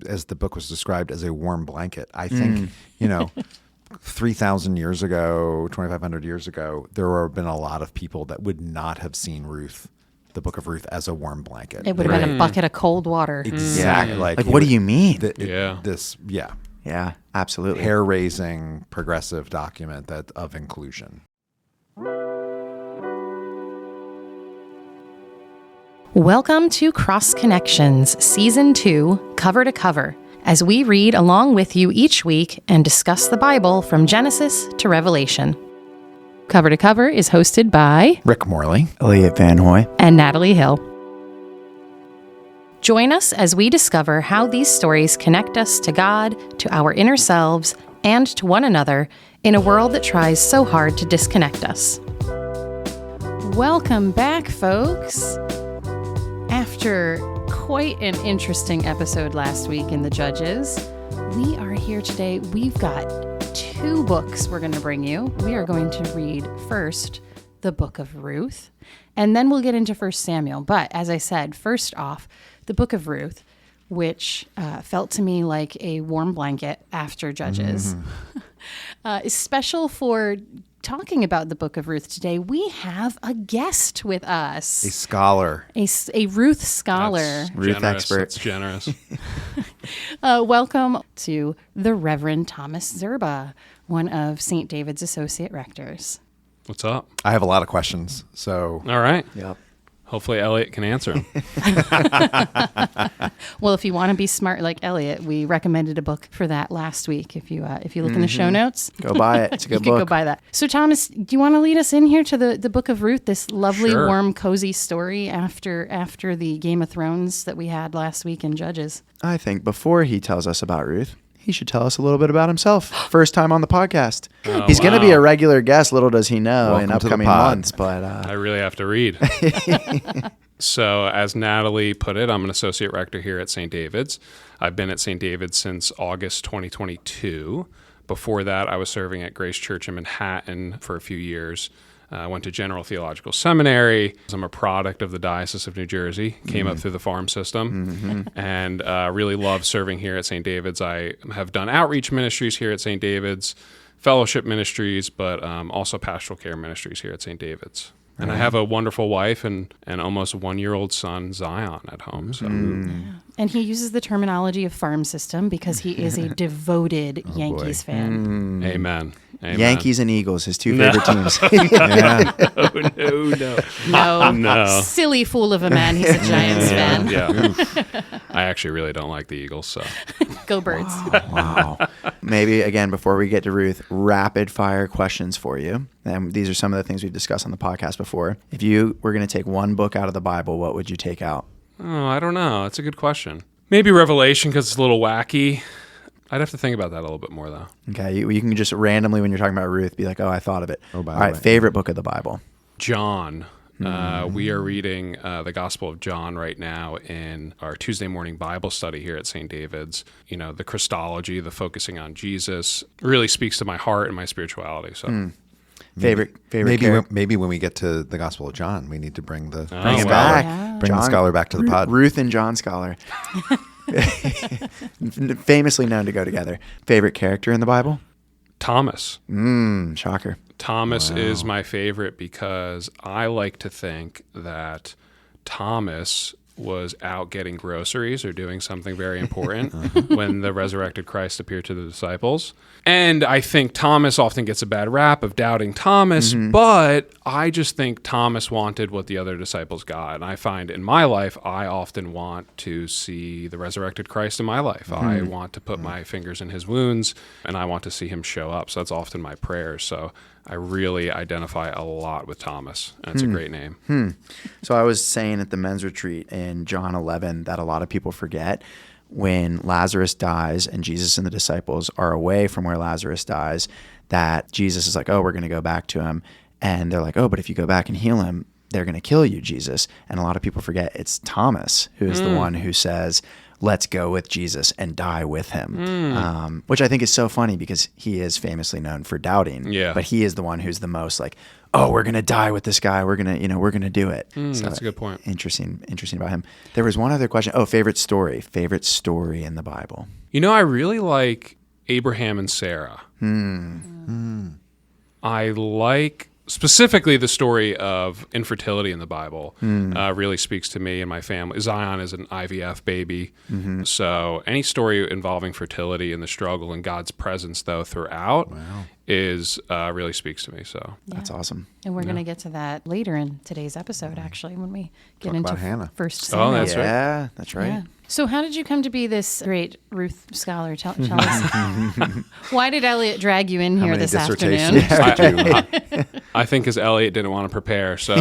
as the book was described, as a warm blanket. I think, 3,000 years ago, 2,500 years ago, there would have been a lot of people that would not have seen the Book of Ruth, as a warm blanket. It would have been a bucket of cold water. Exactly. Like what do you mean? Yeah, absolutely. Hair-raising, progressive document of inclusion. Welcome to Cross Connections, Season 2, Cover to Cover, as we read along with you each week and discuss the Bible from Genesis to Revelation. Cover to Cover is hosted by Rick Morley, Elliot Van Hoy, and Natalie Hill. Join us as we discover how these stories connect us to God, to our inner selves, and to one another in a world that tries so hard to disconnect us. Welcome back, folks. After quite an interesting episode last week in the Judges, we are here today. We've got 2 books we're going to bring you. We are going to read first the Book of Ruth, and then we'll get into 1 Samuel. But as I said, first off, the Book of Ruth, which felt to me like a warm blanket after Judges, is special for talking about the Book of Ruth today. We have a guest with us. a scholar. A Ruth scholar. That's Ruth generous. expert. That's generous. Welcome to the Reverend Thomas Szczerba, one of St. David's associate rectors. What's up? I have a lot of questions, so... All right. Yep. Hopefully Elliot can answer them. Well, if you want to be smart like Elliot, we recommended a book for that last week. If you look in the show notes, Go buy it. It's a you good can book. go buy that. So, Thomas, do you want to lead us in here to the Book of Ruth, this lovely, Sure. warm, cozy story after the Game of Thrones that we had last week in Judges? I think before he tells us about Ruth, he should tell us a little bit about himself. First time on the podcast. Oh, He's going to be wow. a regular guest, little does he know, Welcome in to the upcoming pod. months. But I really have to read. So as Natalie put it, I'm an associate rector here at St. David's. I've been at St. David's since August 2022. Before that, I was serving at Grace Church in Manhattan for a few years. I went to General Theological Seminary. I'm a product of the Diocese of New Jersey, came up through the farm system, and really love serving here at St. David's. I have done outreach ministries here at St. David's, fellowship ministries, but also pastoral care ministries here at St. David's. And I have a wonderful wife and almost 1-year-old son, Zion, at home. So. And he uses the terminology of farm system because he is a devoted Yankees fan. Amen. Amen. Yankees and Eagles, his 2 favorite teams. No. Silly fool of a man. He's a Giants fan. Yeah. I actually really don't like the Eagles, so. Go Birds. Wow. Maybe, again, before we get to Ruth, rapid fire questions for you. And these are some of the things we've discussed on the podcast before. If you were going to take one book out of the Bible, what would you take out? Oh, I don't know. That's a good question. Maybe Revelation because it's a little wacky. I'd have to think about that a little bit more, though. Okay, you can just randomly, when you're talking about Ruth, be like, oh, I thought of it. Oh, by All the right, way. favorite book of the Bible? John. We are reading the Gospel of John right now in our Tuesday morning Bible study here at St. David's. You know, the Christology, the focusing on Jesus, really speaks to my heart and my spirituality. So, Favorite character? Maybe when we get to the Gospel of John, we need to bring the Bring it wow. back. Yeah. Bring the scholar back to the pod. Ruth and John Scholar. Famously known to go together. Favorite character in the Bible? Thomas. Shocker. Thomas is my favorite because I like to think that Thomas was out getting groceries or doing something very important when the resurrected Christ appeared to the disciples. And I think Thomas often gets a bad rap of doubting Thomas, but I just think Thomas wanted what the other disciples got. And I find in my life, I often want to see the resurrected Christ in my life. I want to put my fingers in his wounds and I want to see him show up. So that's often my prayer. So I really identify a lot with Thomas, and it's a great name. So I was saying at the men's retreat in John 11 that a lot of people forget when Lazarus dies and Jesus and the disciples are away from where Lazarus dies, that Jesus is like, oh, we're going to go back to him. And they're like, oh, but if you go back and heal him, they're going to kill you, Jesus. And a lot of people forget it's Thomas who is the one who says, let's go with Jesus and die with him, which I think is so funny because he is famously known for doubting. Yeah. But he is the one who's the most like, oh, we're going to die with this guy. We're going to, we're going to do it. So That's a good point. Interesting about him. There was one other question. Oh, favorite story in the Bible. I really like Abraham and Sarah. I like specifically the story of infertility in the Bible. Really speaks to me and my family. Zion is an IVF baby. So any story involving fertility and the struggle and God's presence, though, throughout is really speaks to me. So That's awesome. And we're going to get to that later in today's episode, actually, when we get Talk into about Hannah. First Samuel. Oh, that's right. Yeah, that's right. Yeah. So how did you come to be this great Ruth scholar? Tell us. Why did Elliot drag you in How here many this afternoon? dissertations did you do? I think because Elliot didn't want to prepare. So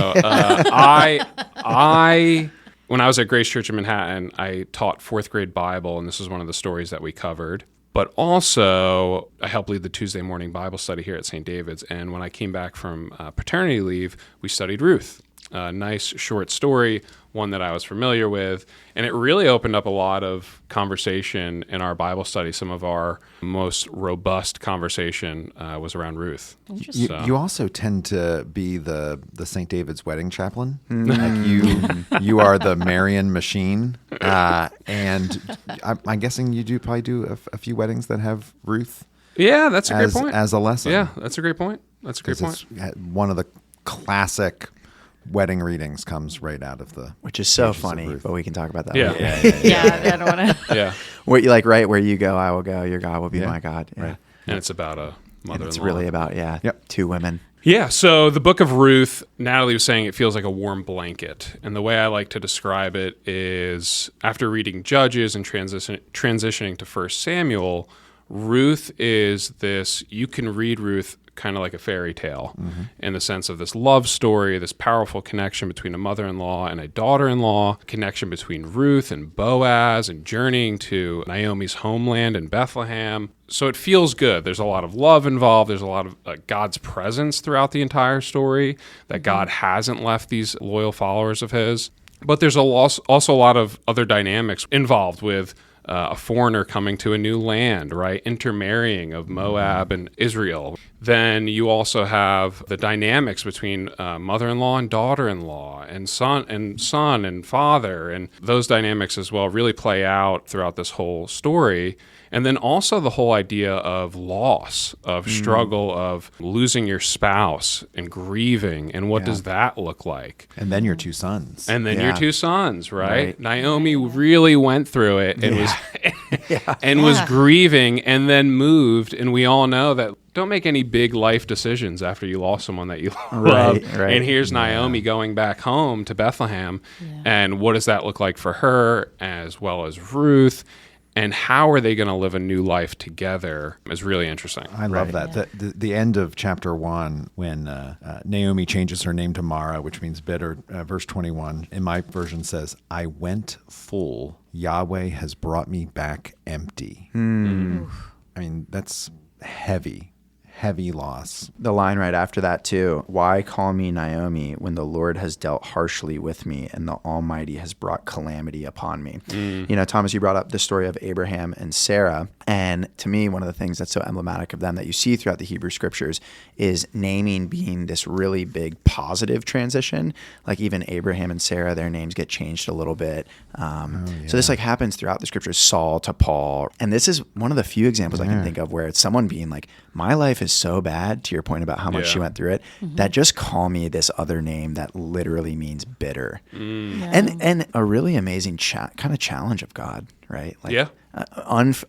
when I was at Grace Church in Manhattan, I taught fourth grade Bible, and this is one of the stories that we covered. But also, I helped lead the Tuesday morning Bible study here at St. David's. And when I came back from paternity leave, we studied Ruth. A nice short story, one that I was familiar with. And it really opened up a lot of conversation in our Bible study. Some of our most robust conversation was around Ruth. You also tend to be the St. David's wedding chaplain. Like you are the Marian machine. And I'm guessing you probably do a few weddings that have Ruth Yeah, that's a great point. as a lesson. Yeah, that's a great point. That's a great 'Cause point. it's one of the classic wedding readings comes right out of the Which is so pages of funny, Ruth. but we can talk about that Yeah. later. Yeah, I don't want to. Yeah. Where you like right where you go, I will go. Your God will be Yeah. my God. Yeah. Right. And it's about a And mother-in-law. it's really about Yep. two women. Yeah, so the Book of Ruth, Natalie was saying it feels like a warm blanket. And the way I like to describe it is after reading Judges and transitioning to 1 Samuel, Ruth is this, you can read Ruth kind of like a fairy tale in the sense of this love story, this powerful connection between a mother-in-law and a daughter-in-law, connection between Ruth and Boaz and journeying to Naomi's homeland in Bethlehem. So it feels good. There's a lot of love involved. There's a lot of God's presence throughout the entire story, that God hasn't left these loyal followers of his. But there's also a lot of other dynamics involved with a foreigner coming to a new land, right? Intermarrying of Moab and Israel. Then you also have the dynamics between mother-in-law and daughter-in-law and son and father. And those dynamics as well really play out throughout this whole story. And then also the whole idea of loss, of struggle, of losing your spouse and grieving. And what does that look like? And then your two sons. And then your Yeah. two sons, right? Right. Naomi really went through it and was grieving and then moved. And we all know that don't make any big life decisions after you lost someone that you love. right. And here's Naomi going back home to Bethlehem. And what does that look like for her as well as Ruth? And how are they going to live a new life together is really interesting. I love that. The end of chapter 1, when Naomi changes her name to Mara, which means bitter, verse 21, in my version says, I went full, Yahweh has brought me back empty. I mean, that's heavy loss. The line right after that too. Why call me Naomi when the Lord has dealt harshly with me and the Almighty has brought calamity upon me? Thomas, you brought up the story of Abraham and Sarah. And to me, one of the things that's so emblematic of them that you see throughout the Hebrew scriptures is naming being this really big positive transition. Like even Abraham and Sarah, their names get changed a little bit. So this happens throughout the scriptures, Saul to Paul. And this is one of the few examples I can think of where it's someone being like, my life is so bad, to your point about how much she went through it, that just call me this other name that literally means bitter. And a really amazing kind of challenge of God, right?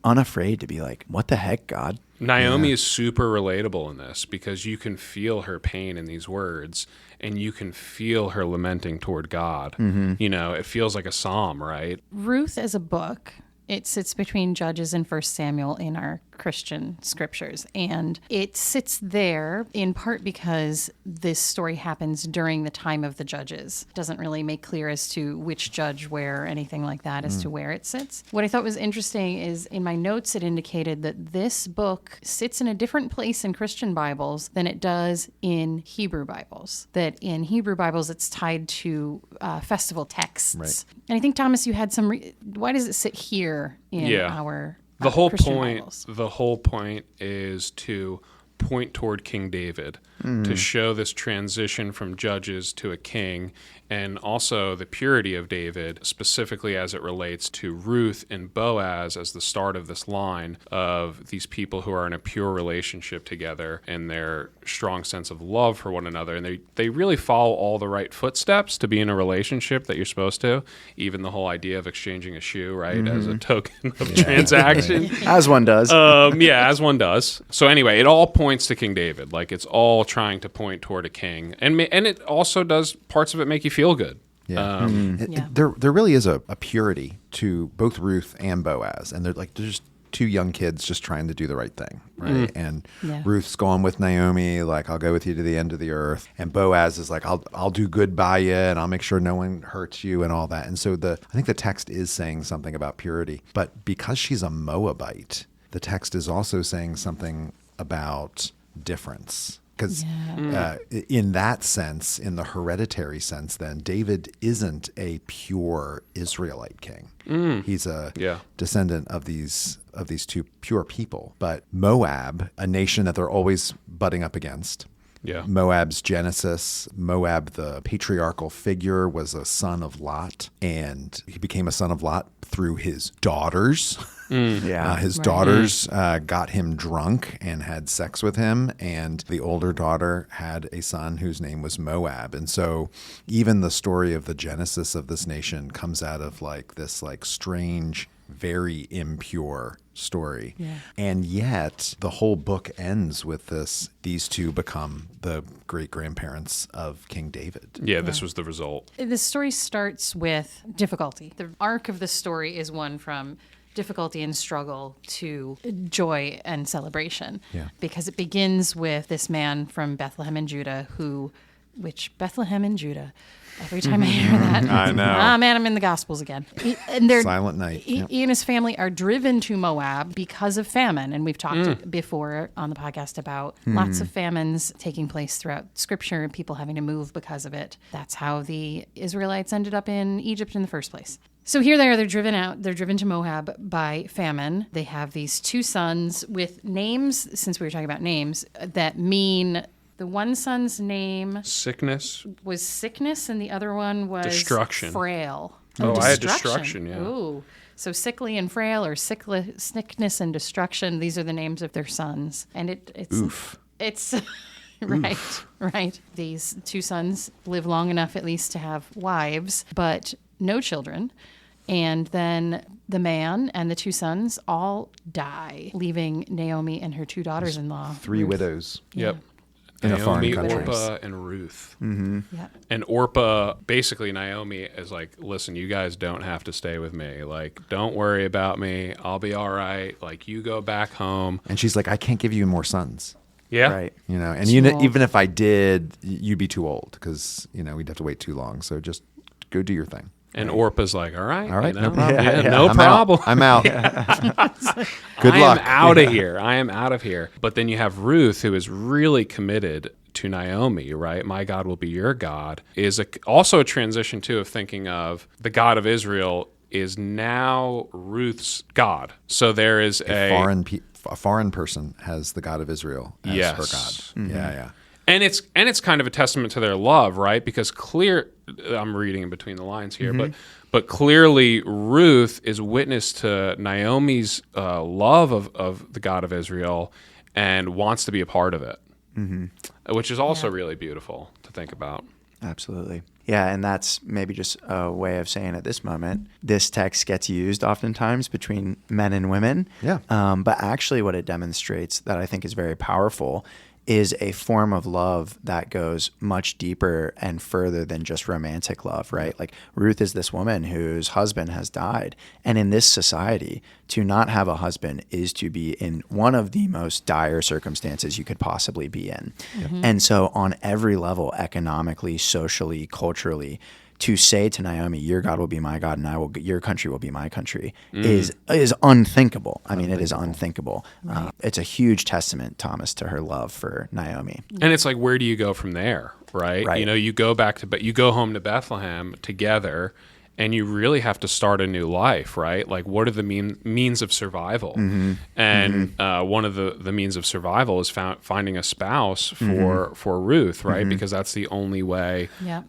Unafraid to be like, what the heck, God? Naomi is super relatable in this because you can feel her pain in these words and you can feel her lamenting toward God. It feels like a psalm, right? Ruth as a book, it sits between Judges and 1 Samuel in our Christian scriptures. And it sits there in part because this story happens during the time of the judges. It doesn't really make clear as to which judge where or anything like that as to where it sits. What I thought was interesting is in my notes, it indicated that this book sits in a different place in Christian Bibles than it does in Hebrew Bibles. That in Hebrew Bibles, it's tied to festival texts. Right. And I think, Thomas, you had some... why does it sit here in our the whole Christian point Bibles? the whole point is to point toward King David, to show this transition from judges to a king, and also the purity of David, specifically as it relates to Ruth and Boaz as the start of this line of these people who are in a pure relationship together and their strong sense of love for one another. And they really follow all the right footsteps to be in a relationship that you're supposed to, even the whole idea of exchanging a shoe, right, as a token of transaction. As one does. As one does. So anyway, it all points to King David. Like, it's all trying to point toward a king. And it also does, parts of it make you feel good. Yeah. Yeah. There really is a purity to both Ruth and Boaz. And they're just two young kids just trying to do the right thing, right? And Ruth's going with Naomi, like, I'll go with you to the end of the earth. And Boaz is like, I'll do good by you, and I'll make sure no one hurts you and all that. And so I think the text is saying something about purity. But because she's a Moabite, the text is also saying something about difference. Because in that sense, in the hereditary sense, then David isn't a pure Israelite king. He's a descendant of these two pure people. But Moab, a nation that they're always butting up against. Yeah. Moab's genesis, Moab, the patriarchal figure, was a son of Lot, and he became a son of Lot through his daughters. His daughters got him drunk and had sex with him, and the older daughter had a son whose name was Moab. And so even the story of the genesis of this nation comes out of this strange, very impure story. Yeah. And yet the whole book ends with these two become the great-grandparents of King David. Yeah, this was the result. The story starts with difficulty. The arc of the story is one from difficulty and struggle to joy and celebration. Yeah. Because it begins with this man from Bethlehem in Judah Bethlehem in Judah. Every time I hear that, I know. Man, I'm in the Gospels again. Silent Night. He and his family are driven to Moab because of famine. And we've talked before on the podcast about lots of famines taking place throughout Scripture and people having to move because of it. That's how the Israelites ended up in Egypt in the first place. So here they are, they're driven out. They're driven to Moab by famine. They have these two sons with names, since we were talking about names, that mean... The one son's name was sickness, and the other one was destruction. Frail. I had destruction, yeah. Ooh. So sickly and frail, or sickness and destruction, these are the names of their sons. And it's Oof. It's right. These two sons live long enough at least to have wives, but no children. And then the man and the two sons all die, leaving Naomi and her two daughters-in-law. Three widows. Yep. In a foreign Naomi, country. Orpah, and Ruth. Mm-hmm. Yeah. And Orpah, basically Naomi is like, listen, you guys don't have to stay with me. Like, don't worry about me. I'll be all right. Like, you go back home. And she's like, I can't give you more sons. Yeah. Right. And even if I did, you'd be too old because, we'd have to wait too long. So just go do your thing. And Orpah's like, all right, no problem. No problem. I'm out. Good luck. I am out of here. But then you have Ruth, who is really committed to Naomi, right? My God will be your God, is also a transition, too, of thinking of the God of Israel is now Ruth's God. So there is a foreign person has the God of Israel as her God. Mm-hmm. Yeah. And it's kind of a testament to their love, right? Because I'm reading in between the lines here, but clearly Ruth is witness to Naomi's love of the God of Israel and wants to be a part of it, which is also really beautiful to think about. Absolutely. Yeah, and that's maybe just a way of saying at this moment, this text gets used oftentimes between men and women. Yeah. But actually what it demonstrates that I think is very powerful is a form of love that goes much deeper and further than just romantic love, right? Like Ruth is this woman whose husband has died. And in this society, to not have a husband is to be in one of the most dire circumstances you could possibly be in. And so on every level, economically, socially, culturally, to say to Naomi, your God will be my God and your country will be my country is unthinkable. I mean, it is unthinkable. Right. It's a huge testament, Thomas, to her love for Naomi. And it's like, where do you go from there, right? Right. You know, you go home to Bethlehem together, and you really have to start a new life, right? Like, what are the means of survival? And one of the means of survival is finding a spouse for Ruth, right? Because that's the only way. Yeah.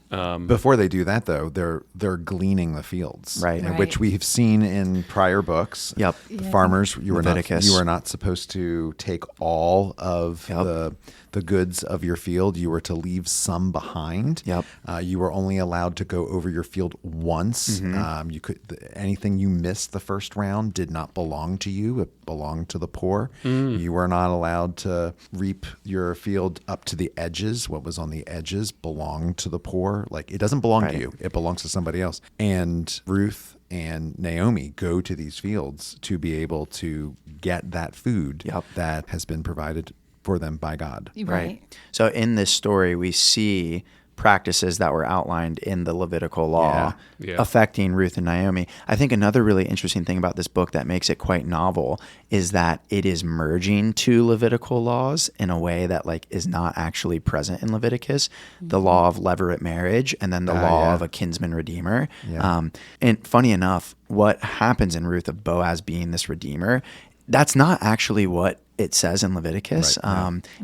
Before they do that, though, they're gleaning the fields, Right. Which we have seen in prior books. Yep. The farmers, you Leviticus. were not supposed to take all of the goods of your field. You were to leave some behind. Yep. You were only allowed to go over your field once. You could anything you missed the first round did not belong to you. It belonged to the poor. You were not allowed to reap your field up to the edges. What was on the edges belonged to the poor. Like, it doesn't belong to you. It belongs to somebody else. And Ruth and Naomi go to these fields to be able to get that food that has been provided for them by God. Right. So in this story, we see practices that were outlined in the Levitical law affecting Ruth and Naomi. I think another really interesting thing about this book that makes it quite novel is that it is merging two Levitical laws in a way that like is not actually present in Leviticus, the law of levirate marriage and then the law of a kinsman redeemer. And funny enough, what happens in Ruth of Boaz being this redeemer, that's not actually what it says in Leviticus.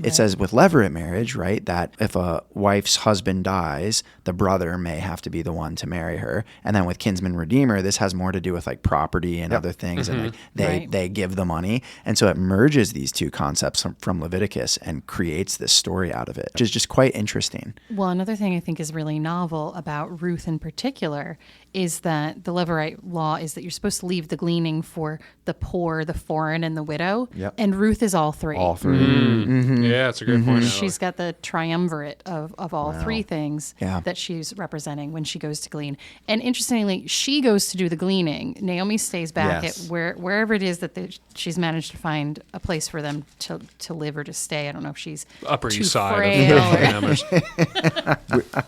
It says with levirate marriage, right, that if a wife's husband dies, the brother may have to be the one to marry her. And then with kinsman redeemer, this has more to do with like property and other things. And like they give the money. And so it merges these two concepts from Leviticus and creates this story out of it, which is just quite interesting. Well, another thing I think is really novel about Ruth in particular is that the Levirate law is that you're supposed to leave the gleaning for the poor, the foreign, and the widow. And Ruth is all three. All three. Yeah, that's a great point. She's got the triumvirate of all three things Yeah. that she's representing when she goes to glean. And interestingly, she goes to do the gleaning. Naomi stays back at wherever it is that she's managed to find a place for them to live or to stay. I don't know if she's Upper too East Side frail of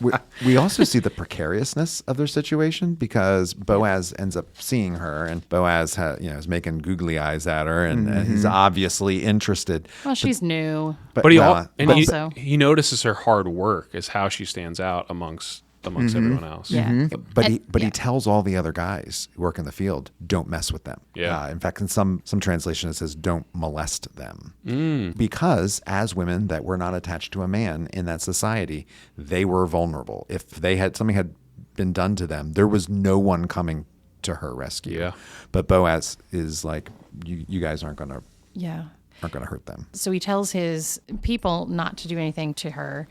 or- We also see the precariousness of their situation because Boaz ends up seeing her, and Boaz is making googly eyes at her, and he's obviously interested. Well, she's new. But he notices her hard work is how she stands out amongst everyone else. Yeah. But he tells all the other guys who work in the field, don't mess with them. Yeah. In fact, in some translation it says, don't molest them. Because as women that were not attached to a man in that society, they were vulnerable. If something had been done to them, there was no one coming to her rescue. Yeah. But Boaz is like, you guys aren't going to hurt them. So he tells his people not to do anything to her,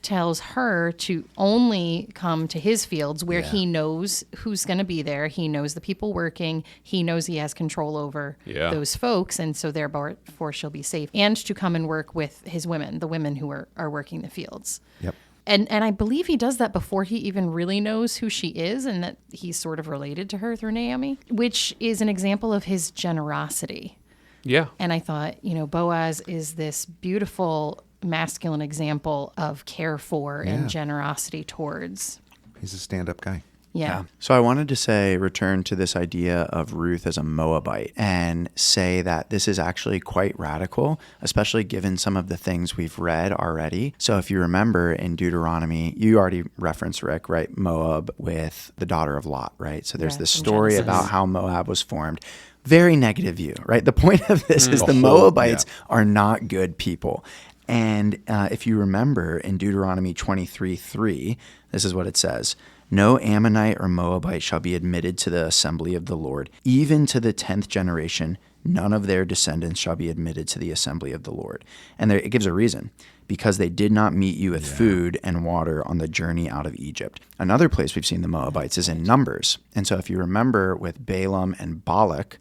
tells her to only come to his fields where he knows who's going to be there. He knows the people working. He knows he has control over those folks, and so therefore she'll be safe. And to come and work with his women, the women who are working the fields. Yep. And I believe he does that before he even really knows who she is and that he's sort of related to her through Naomi, which is an example of his generosity. Yeah. And I thought, Boaz is this beautiful masculine example of care for and generosity towards. He's a stand-up guy. Yeah. So I wanted to return to this idea of Ruth as a Moabite and say that this is actually quite radical, especially given some of the things we've read already. So if you remember in Deuteronomy, you already referenced, Rick, right? Moab with the daughter of Lot, right? So there's this story about how Moab was formed. Very negative view, right? The point of this is the Moabites are not good people. And if you remember in Deuteronomy 23:3, this is what it says. No Ammonite or Moabite shall be admitted to the assembly of the Lord. Even to the 10th generation, none of their descendants shall be admitted to the assembly of the Lord. And it gives a reason. Because they did not meet you with food and water on the journey out of Egypt. Another place we've seen the Moabites is in Numbers. And so if you remember with Balaam and Balak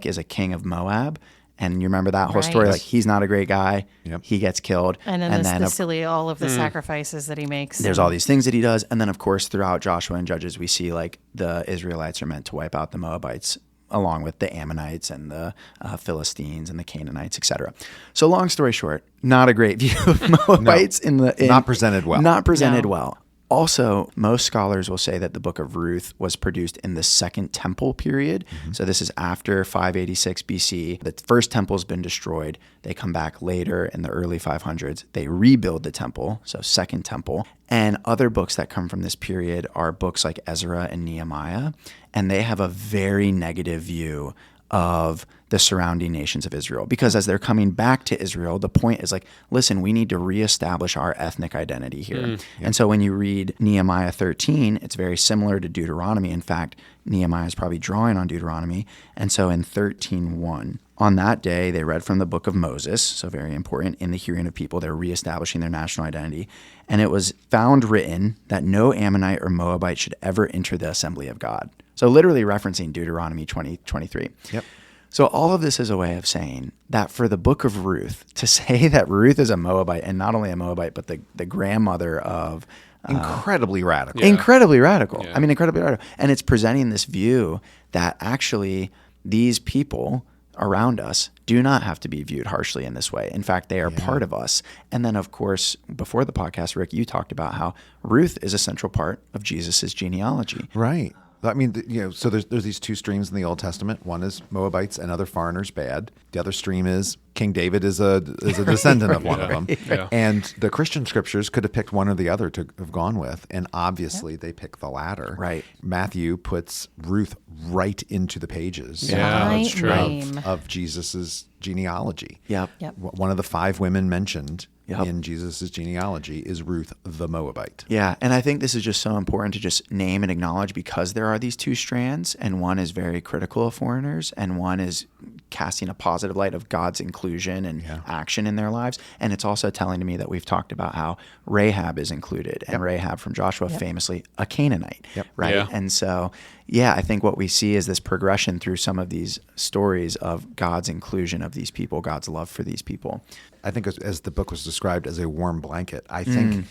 is a king of Moab, And you remember that whole story? Right. Like, he's not a great guy. Yep. He gets killed. And then all of the sacrifices that he makes. There's all these things that he does. And then, of course, throughout Joshua and Judges, we see like the Israelites are meant to wipe out the Moabites along with the Ammonites and the Philistines and the Canaanites, etc. So long story short, not a great view of Moabites not presented well. Not presented No. well. Also, most scholars will say that the Book of Ruth was produced in the Second Temple period. So this is after 586 BC. The first temple's been destroyed. They come back later in the early 500s. They rebuild the temple, so Second Temple. And other books that come from this period are books like Ezra and Nehemiah, and they have a very negative view of the surrounding nations of Israel. Because as they're coming back to Israel, the point is like, listen, we need to reestablish our ethnic identity here. And so when you read Nehemiah 13, it's very similar to Deuteronomy. In fact, Nehemiah is probably drawing on Deuteronomy. And so in 13:1, on that day, they read from the book of Moses, so very important, in the hearing of people. They're reestablishing their national identity. And it was found written that no Ammonite or Moabite should ever enter the assembly of God. So literally referencing Deuteronomy 20:23. Yep. So all of this is a way of saying that for the book of Ruth, to say that Ruth is a Moabite, and not only a Moabite, but the grandmother of... Incredibly radical. Incredibly radical. Yeah. I mean, incredibly radical. And it's presenting this view that actually these people around us do not have to be viewed harshly in this way. In fact, they are part of us. And then, of course, before the podcast, Rick, you talked about how Ruth is a central part of Jesus's genealogy. Right. I mean, so there's these two streams in the Old Testament. One is Moabites and other foreigners bad. The other stream is King David is a descendant of one of them. Yeah. And the Christian scriptures could have picked one or the other to have gone with, and obviously they picked the latter. Right. Matthew puts Ruth right into the pages Yeah, that's true. of Jesus's genealogy. Yep. One of the 5 women mentioned Yep. in Jesus's genealogy is Ruth the Moabite. Yeah, and I think this is just so important to just name and acknowledge, because there are these two strands, and one is very critical of foreigners, and one is casting a positive light of God's inclusion and action in their lives. And it's also telling to me that we've talked about how Rahab is included, and Rahab from Joshua, famously a Canaanite, right? Yeah. And so, yeah, I think what we see is this progression through some of these stories of God's inclusion of these people, God's love for these people. I think as the book was described as a warm blanket, I think,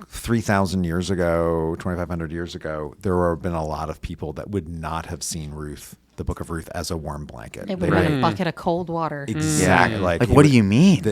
3,000 years ago, 2,500 years ago, there would have been a lot of people that would not have seen Ruth, the book of Ruth, as a warm blanket. It would have been a bucket of cold water. Exactly. Yeah. Like, what do you mean?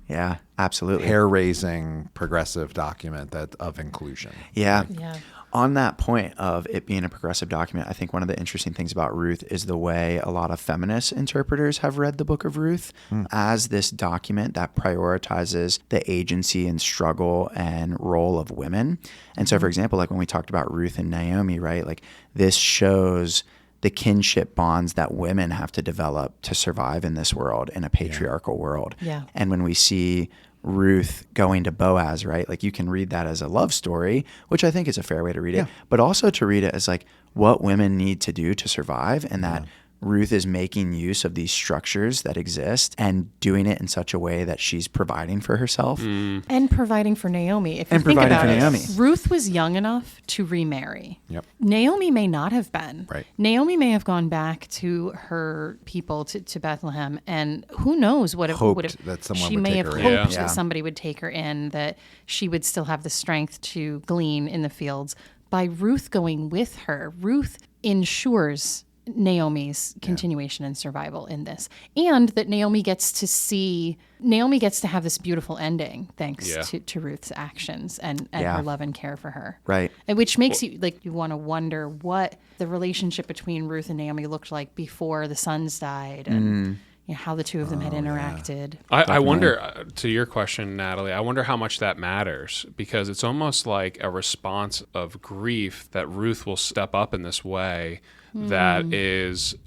Yeah, absolutely. Hair-raising, progressive document of inclusion. Yeah. Yeah. On that point of it being a progressive document, I think one of the interesting things about Ruth is the way a lot of feminist interpreters have read the book of Ruth as this document that prioritizes the agency and struggle and role of women. And so, for example, like when we talked about Ruth and Naomi, right? Like, this shows the kinship bonds that women have to develop to survive in this world, in a patriarchal world. Yeah. And when we see Ruth going to Boaz, right? Like, you can read that as a love story, which I think is a fair way to read it, but also to read it as like what women need to do to survive, and that Ruth is making use of these structures that exist and doing it in such a way that she's providing for herself. And providing for Naomi. If you And think providing about for it, Naomi. Ruth was young enough to remarry. Yep. Naomi may not have been. Right. Naomi may have gone back to her people, to Bethlehem, and who knows what it would have. that someone she would may take have her in. hoped Yeah. that somebody would take her in, that she would still have the strength to glean in the fields. By Ruth going with her, Ruth ensures Naomi's continuation and survival in this, and that Naomi gets to have this beautiful ending thanks to Ruth's actions and her love and care for her. Right. And which makes you want to wonder what the relationship between Ruth and Naomi looked like before the sons died, and how the two of them had interacted. I wonder, to your question, Natalie, I wonder how much that matters, because it's almost like a response of grief that Ruth will step up in this way that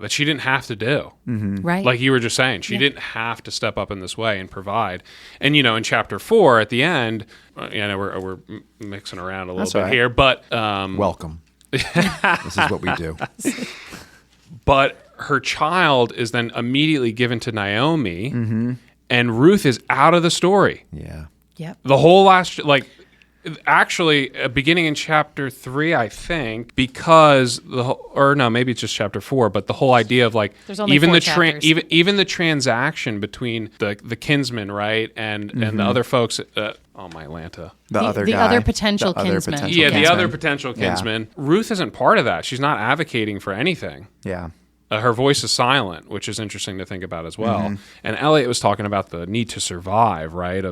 she didn't have to do. Right. Like you were just saying, she didn't have to step up in this way and provide. And, in chapter 4 at the end, we're mixing around a little bit here, but Welcome. This is what we do. but her child is then immediately given to Naomi, and Ruth is out of the story. Yeah. Yep. The whole last, Actually, beginning in chapter 3, I think, because maybe it's just chapter 4, but the whole idea of like There's only even 4 the chapters. even the transaction between the kinsman, right, and the other folks. My Atlanta. The other potential kinsman. The other potential kinsman. Ruth isn't part of that. She's not advocating for anything. Yeah. Her voice is silent, which is interesting to think about as well. And Elliot was talking about the need to survive, right?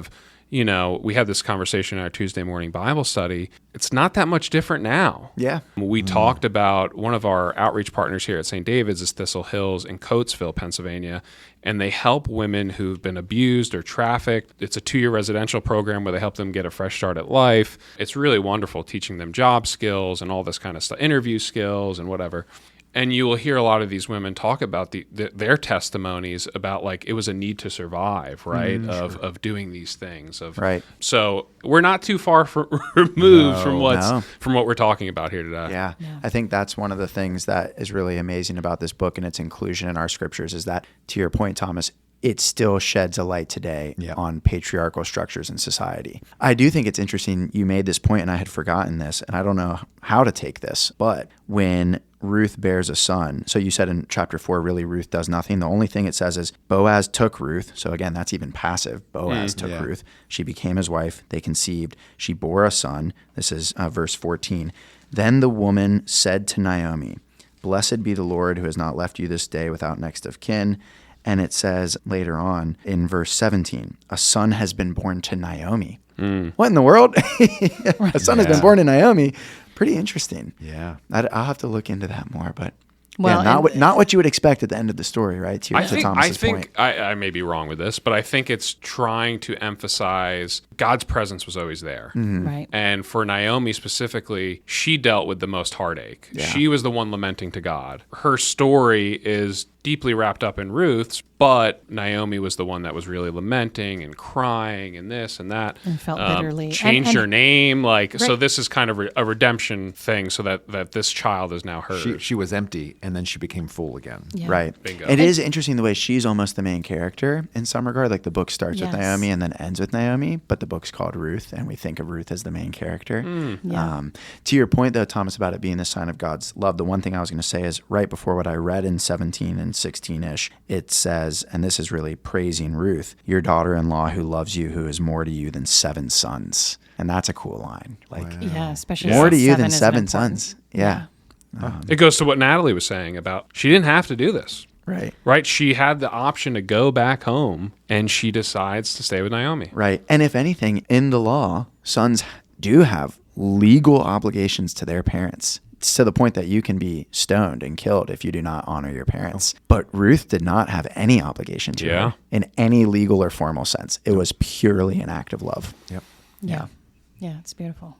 We had this conversation in our Tuesday morning Bible study. It's not that much different now. Yeah. We talked about one of our outreach partners here at St. David's is Thistle Hills in Coatesville, Pennsylvania, and they help women who've been abused or trafficked. It's a 2-year residential program where they help them get a fresh start at life. It's really wonderful, teaching them job skills and all this kind of stuff, interview skills and whatever. And you will hear a lot of these women talk about their testimonies about like it was a need to survive, right? Of doing these things. Right. So we're not too far removed from what we're talking about here today. Yeah. I think that's one of the things that is really amazing about this book and its inclusion in our scriptures is that, to your point, Thomas, it still sheds a light today on patriarchal structures in society. I do think it's interesting. You made this point, and I had forgotten this, and I don't know how to take this, but when Ruth bears a son, so you said in chapter 4, really Ruth does nothing. The only thing it says is Boaz took Ruth. So again, that's even passive. Boaz took Ruth. She became his wife. They conceived. She bore a son. This is verse 14. Then the woman said to Naomi, "Blessed be the Lord who has not left you this day without next of kin." And it says later on in verse 17, a son has been born to Naomi. What in the world? A son has been born to Naomi. Pretty interesting. Yeah. I'll have to look into that more, but Well, not what you would expect at the end of the story, right? To Thomas's point. I may be wrong with this, but I think it's trying to emphasize God's presence was always there. Right. And for Naomi specifically, she dealt with the most heartache. Yeah. She was the one lamenting to God. Her story is deeply wrapped up in Ruth's, but Naomi was the one that was really lamenting and crying and this and that. And felt bitterly. Changed her name. Right. So this is kind of a redemption thing so that this child is now hers. She was empty, and then she became full again. Yeah. Right. Bingo. It is interesting the way she's almost the main character in some regard. Like the book starts with Yes. Naomi and then ends with Naomi, but the book's called Ruth, and we think of Ruth as the main character. Yeah. To your point, though, Thomas, about it being the sign of God's love, the one thing I was going to say is right before what I read in 17 and 16-ish, it says, and this is really praising Ruth, your daughter-in-law who loves you, who is more to you than 7 sons. And that's a cool line. Like, Yeah, especially more to since you than is 7 important. sons. Yeah. It goes to what Natalie was saying about she didn't have to do this. Right. Right? She had the option to go back home, and she decides to stay with Naomi. Right. And if anything, in the law, sons do have legal obligations to their parents. It's to the point that you can be stoned and killed if you do not honor your parents. But Ruth did not have any obligation to her in any legal or formal sense. It was purely an act of love. Yep. Yeah. Yeah, it's beautiful.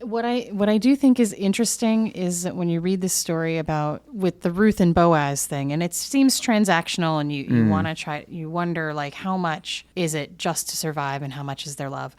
What I do think is interesting is that when you read this story about with the Ruth and Boaz thing, and it seems transactional, and you want to you wonder like how much is it just to survive and how much is their love?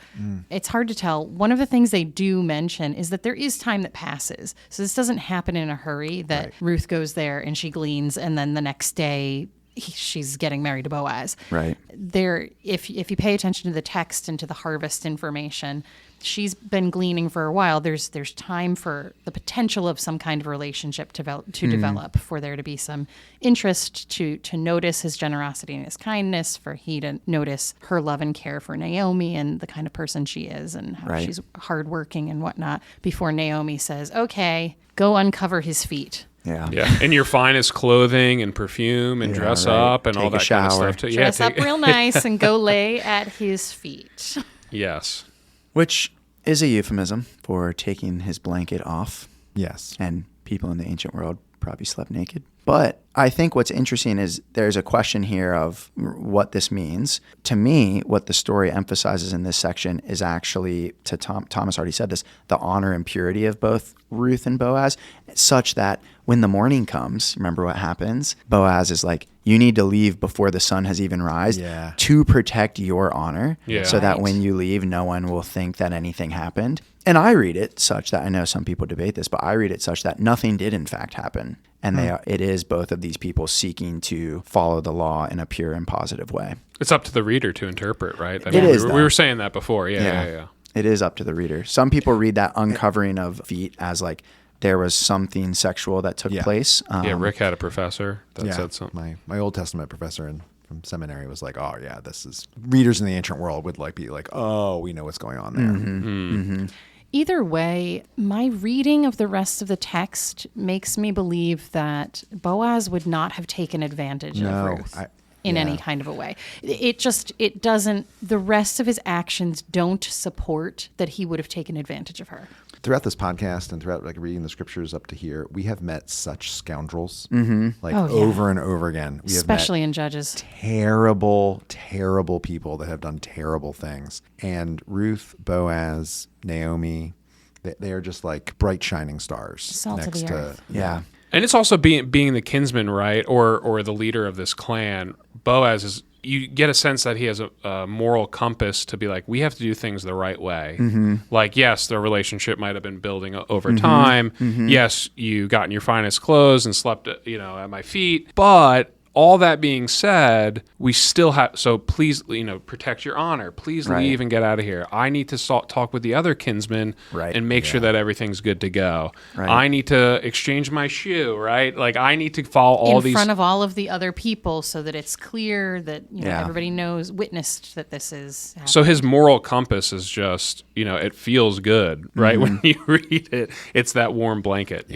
It's hard to tell. One of the things they do mention is that there is time that passes. So this doesn't happen in a hurry that Ruth goes there and she gleans, and then the next day she's getting married to Boaz. Right. There, if you pay attention to the text and to the harvest information, she's been gleaning for a while. There's time for the potential of some kind of relationship to develop, for there to be some interest to notice his generosity and his kindness, for he to notice her love and care for Naomi and the kind of person she is and how she's hardworking and whatnot, before Naomi says, okay, go uncover his feet. Yeah. In your finest clothing and perfume and dress up and Take all a that shower. kind of stuff. Dress up real nice and go lay at his feet. Yes. Which is a euphemism for taking his blanket off. Yes. And people in the ancient world probably slept naked. But I think what's interesting is there's a question here of what this means. To me, what the story emphasizes in this section is actually, to Thomas already said this, the honor and purity of both Ruth and Boaz, such that when the morning comes, remember what happens? Boaz is like, you need to leave before the sun has even risen to protect your honor, so that when you leave, no one will think that anything happened. And I read it such that, I know some people debate this, but I read it such that nothing did in fact happen. And it is both of these people seeking to follow the law in a pure and positive way. It's up to the reader to interpret, right? It is, we were saying that before. Yeah. It is up to the reader. Some people read that uncovering of feet as like there was something sexual that took place. Rick had a professor that said something. My Old Testament professor from seminary was like, oh yeah, this is, readers in the ancient world would like be like, oh, we know what's going on there. Either way, my reading of the rest of the text makes me believe that Boaz would not have taken advantage of Ruth in any kind of a way. It doesn't, the rest of his actions don't support that he would have taken advantage of her. Throughout this podcast and throughout like reading the scriptures up to here, we have met such scoundrels, over and over again. We Especially have met in Judges. Terrible, terrible people that have done terrible things. And Ruth, Boaz, Naomi, they are just like bright shining stars Salt of next the to earth. And it's also being the kinsman, right, or the leader of this clan. Boaz is, you get a sense that he has a moral compass to be like, we have to do things the right way. Like, yes, the relationship might have been building over time. Yes, you got in your finest clothes and slept, at my feet. But all that being said, we still have, so please, protect your honor. Please leave and get out of here. I need to talk with the other kinsmen and make sure that everything's good to go. I need to exchange my shoe, right? Like, I need to follow all these. In front of all of the other people so that it's clear that, everybody witnessed that this is happening. So his moral compass is just, it feels good, right? When you read it, it's that warm blanket,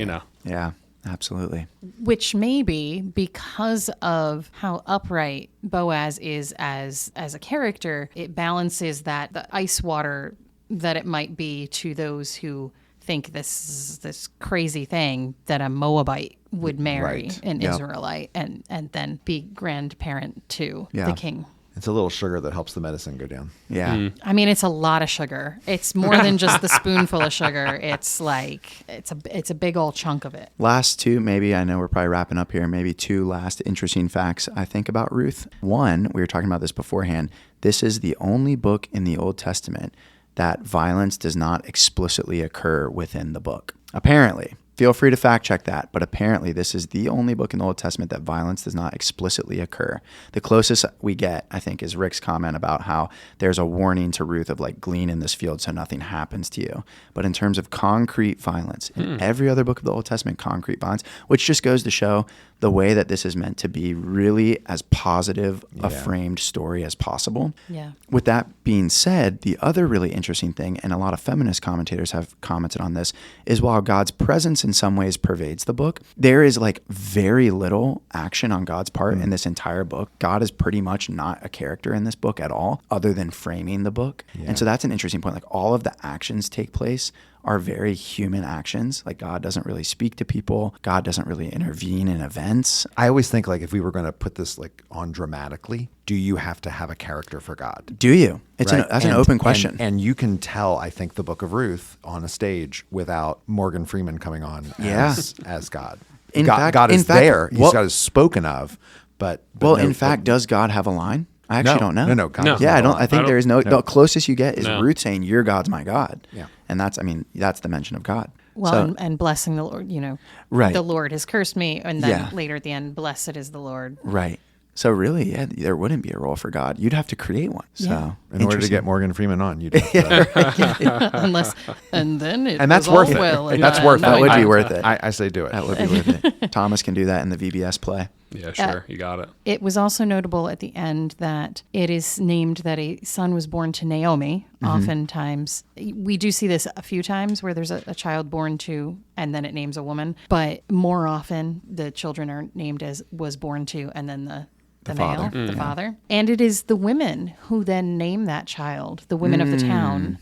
Yeah, absolutely. Which may be because of how upright Boaz is as a character, it balances that the ice water that it might be to those who think this is this crazy thing that a Moabite would marry an Israelite and then be grandparent to the king. It's a little sugar that helps the medicine go down. Yeah. I mean, it's a lot of sugar. It's more than just the spoonful of sugar. It's like, it's a big old chunk of it. Last two, maybe, I know we're probably wrapping up here, maybe two last interesting facts I think about Ruth. One, we were talking about this beforehand. This is the only book in the Old Testament that violence does not explicitly occur within the book. Apparently. Feel free to fact check that, but apparently this is the only book in the Old Testament that violence does not explicitly occur. The closest we get, I think, is Rick's comment about how there's a warning to Ruth of like, glean in this field so nothing happens to you. But in terms of concrete violence, in every other book of the Old Testament, concrete violence, which just goes to show the way that this is meant to be really as positive a framed story as possible. Yeah. With that being said, the other really interesting thing, and a lot of feminist commentators have commented on this, is while God's presence in some ways pervades the book, there is like very little action on God's part in this entire book. God is pretty much not a character in this book at all, other than framing the book. And so that's an interesting point. Like all of the actions take place are very human actions. Like God doesn't really speak to people. God doesn't really intervene in events. I always think like if we were going to put this like on dramatically, do you have to have a character for God? Do you? It's Right? that's an open question. And you can tell, I think, the Book of Ruth on a stage without Morgan Freeman coming on as God. In God, fact- is fact, there. well- He's spoken of, but in fact, does God have a line? I actually don't know. No, God No. doesn't Yeah, have a I line. think there is no. The closest you get is No. Ruth saying, "Your God's my God." Yeah. And that's the mention of God. Well, So- and blessing the Lord, Right. the Lord has cursed me. And then Yeah. later at the end, blessed is the Lord. Right. So really, there wouldn't be a role for God. You'd have to create one. So Yeah. In order to interesting. get Morgan Freeman on, you'd have to, Unless, and then it and that's was all worth it. well and That's good. worth it. That would be I- worth it. I say do it. That would be worth it. Thomas can do that in the VBS play. Yeah, sure. You got it. It was also notable at the end that it is named that a son was born to Naomi. Oftentimes, we do see this a few times where there's a child born to, and then it names a woman. But more often, the children are named as was born to, and then the male, father. the father. And it is the women who then name that child, the women of the town.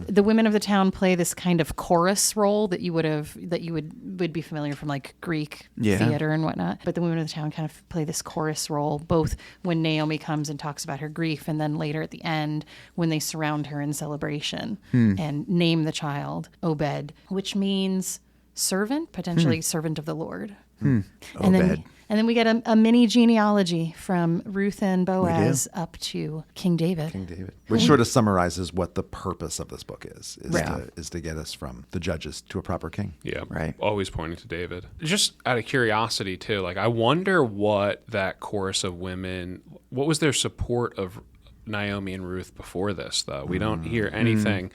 The women of the town play this kind of chorus role that you would be familiar from like Greek theater and whatnot. But the women of the town kind of play this chorus role, both when Naomi comes and talks about her grief, and then later at the end when they surround her in celebration and name the child Obed, which means servant, potentially servant of the Lord. And then we get a mini genealogy from Ruth and Boaz up to King David. Which sort of summarizes what the purpose of this book is Right. to get us from the judges to a proper king. Yeah. Right. Always pointing to David. Just out of curiosity, too, like I wonder what that chorus of women, what was their support of Naomi and Ruth before this, though. We don't hear anything.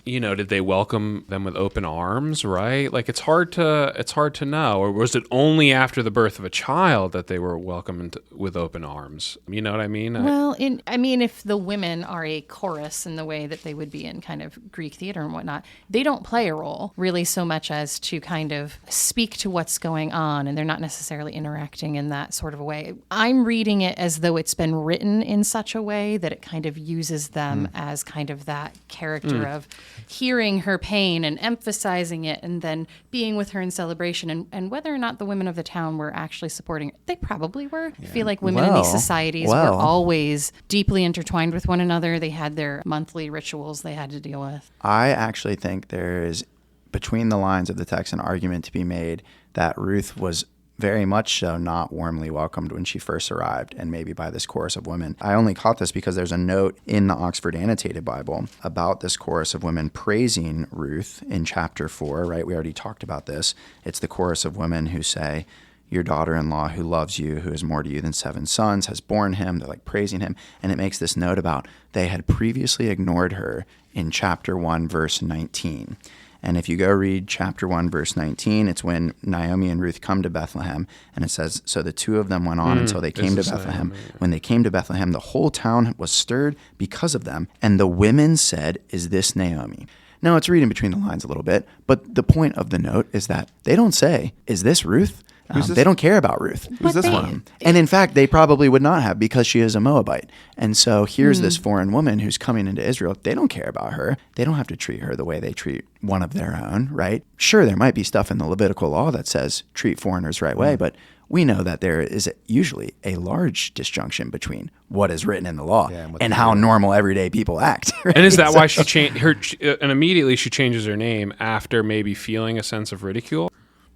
Did they welcome them with open arms, right? Like it's hard to know. Or was it only after the birth of a child that they were welcomed with open arms? You know what I mean? Well, if the women are a chorus in the way that they would be in kind of Greek theater and whatnot, they don't play a role really so much as to kind of speak to what's going on, and they're not necessarily interacting in that sort of a way. I'm reading it as though it's been written in such a way that it kind of uses them as kind of that character of hearing her pain and emphasizing it and then being with her in celebration. And whether or not the women of the town were actually supporting her, they probably were. I feel like women in these societies were always deeply intertwined with one another. They had their monthly rituals they had to deal with. I actually think there is, between the lines of the text, an argument to be made that Ruth was very much so not warmly welcomed when she first arrived, and maybe by this chorus of women. I only caught this because there's a note in the Oxford Annotated Bible about this chorus of women praising Ruth in chapter 4, right? We already talked about this. It's the chorus of women who say, your daughter-in-law who loves you, who is more to you than 7 sons, has borne him. They're like praising him. And it makes this note about they had previously ignored her in chapter 1, verse 19. And if you go read chapter 1, verse 19, it's when Naomi and Ruth come to Bethlehem. And it says, so the two of them went on until they came to Bethlehem. When they came to Bethlehem, the whole town was stirred because of them. And the women said, is this Naomi? Now, it's reading between the lines a little bit, but the point of the note is that they don't say, is this Ruth? They don't care about Ruth. Who's this one? And in fact, they probably would not have, because she is a Moabite. And so here's this foreign woman who's coming into Israel. They don't care about her. They don't have to treat her the way they treat one of their own, right? Sure, there might be stuff in the Levitical law that says treat foreigners the right way, but we know that there is usually a large disjunction between what is written in the law and how normal everyday people act. Right? And is that why she changed her? And immediately she changes her name after maybe feeling a sense of ridicule?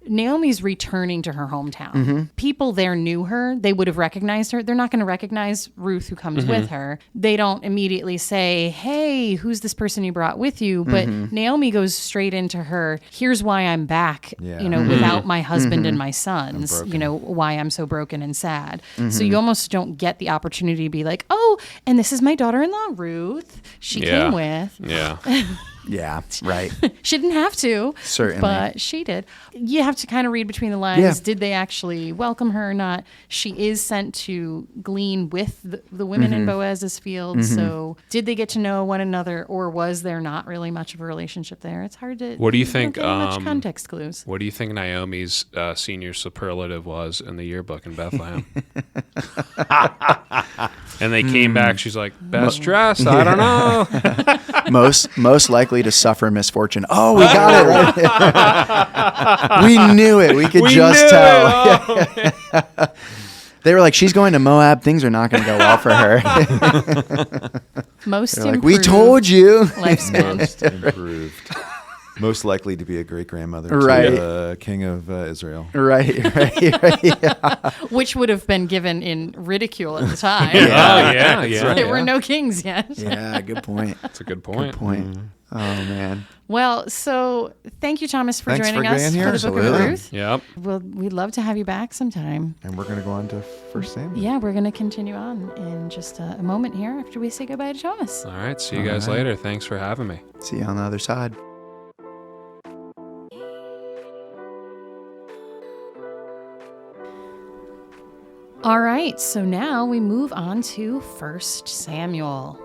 Naomi's returning to her hometown. People there knew her. They would have recognized her. They're not going to recognize Ruth, who comes with her. They don't immediately say, hey, who's this person you brought with you? But Naomi goes straight into her, here's why I'm back, without my husband and my sons, why I'm so broken and sad. So you almost don't get the opportunity to be like, oh, and this is my daughter-in-law, Ruth. She came with. Yeah. Yeah, right. She didn't have to. Certainly. But she did. You have to kind of read between the lines. Yeah. Did they actually welcome her or not? She is sent to glean with the women in Boaz's field. So did they get to know one another, or was there not really much of a relationship there? It's hard to... What do you think? Much context clues. What do you think Naomi's senior superlative was in the yearbook in Bethlehem? And they came back. She's like, best dressed. I don't know. Most likely to suffer misfortune. Oh, we got it right. We knew it. We could just tell. They were like, she's going to Moab. Things are not going to go well for her. Most They're improved. Like, we told you. Lifespan. Most improved. Most likely to be a great grandmother to the king of Israel. Right. Yeah. Which would have been given in ridicule at the time. Yeah. There were no kings yet. Yeah, good point. That's a good point. Oh, man. Well, so thank you, Thomas, for Thanks joining for us being here. for the Book of Ruth. Yep. Well, we'd love to have you back sometime. And we're going to go on to 1 Samuel. Yeah, we're going to continue on in just a moment here after we say goodbye to Thomas. All right. See you guys later. Thanks for having me. See you on the other side. All right, so now we move on to 1 Samuel.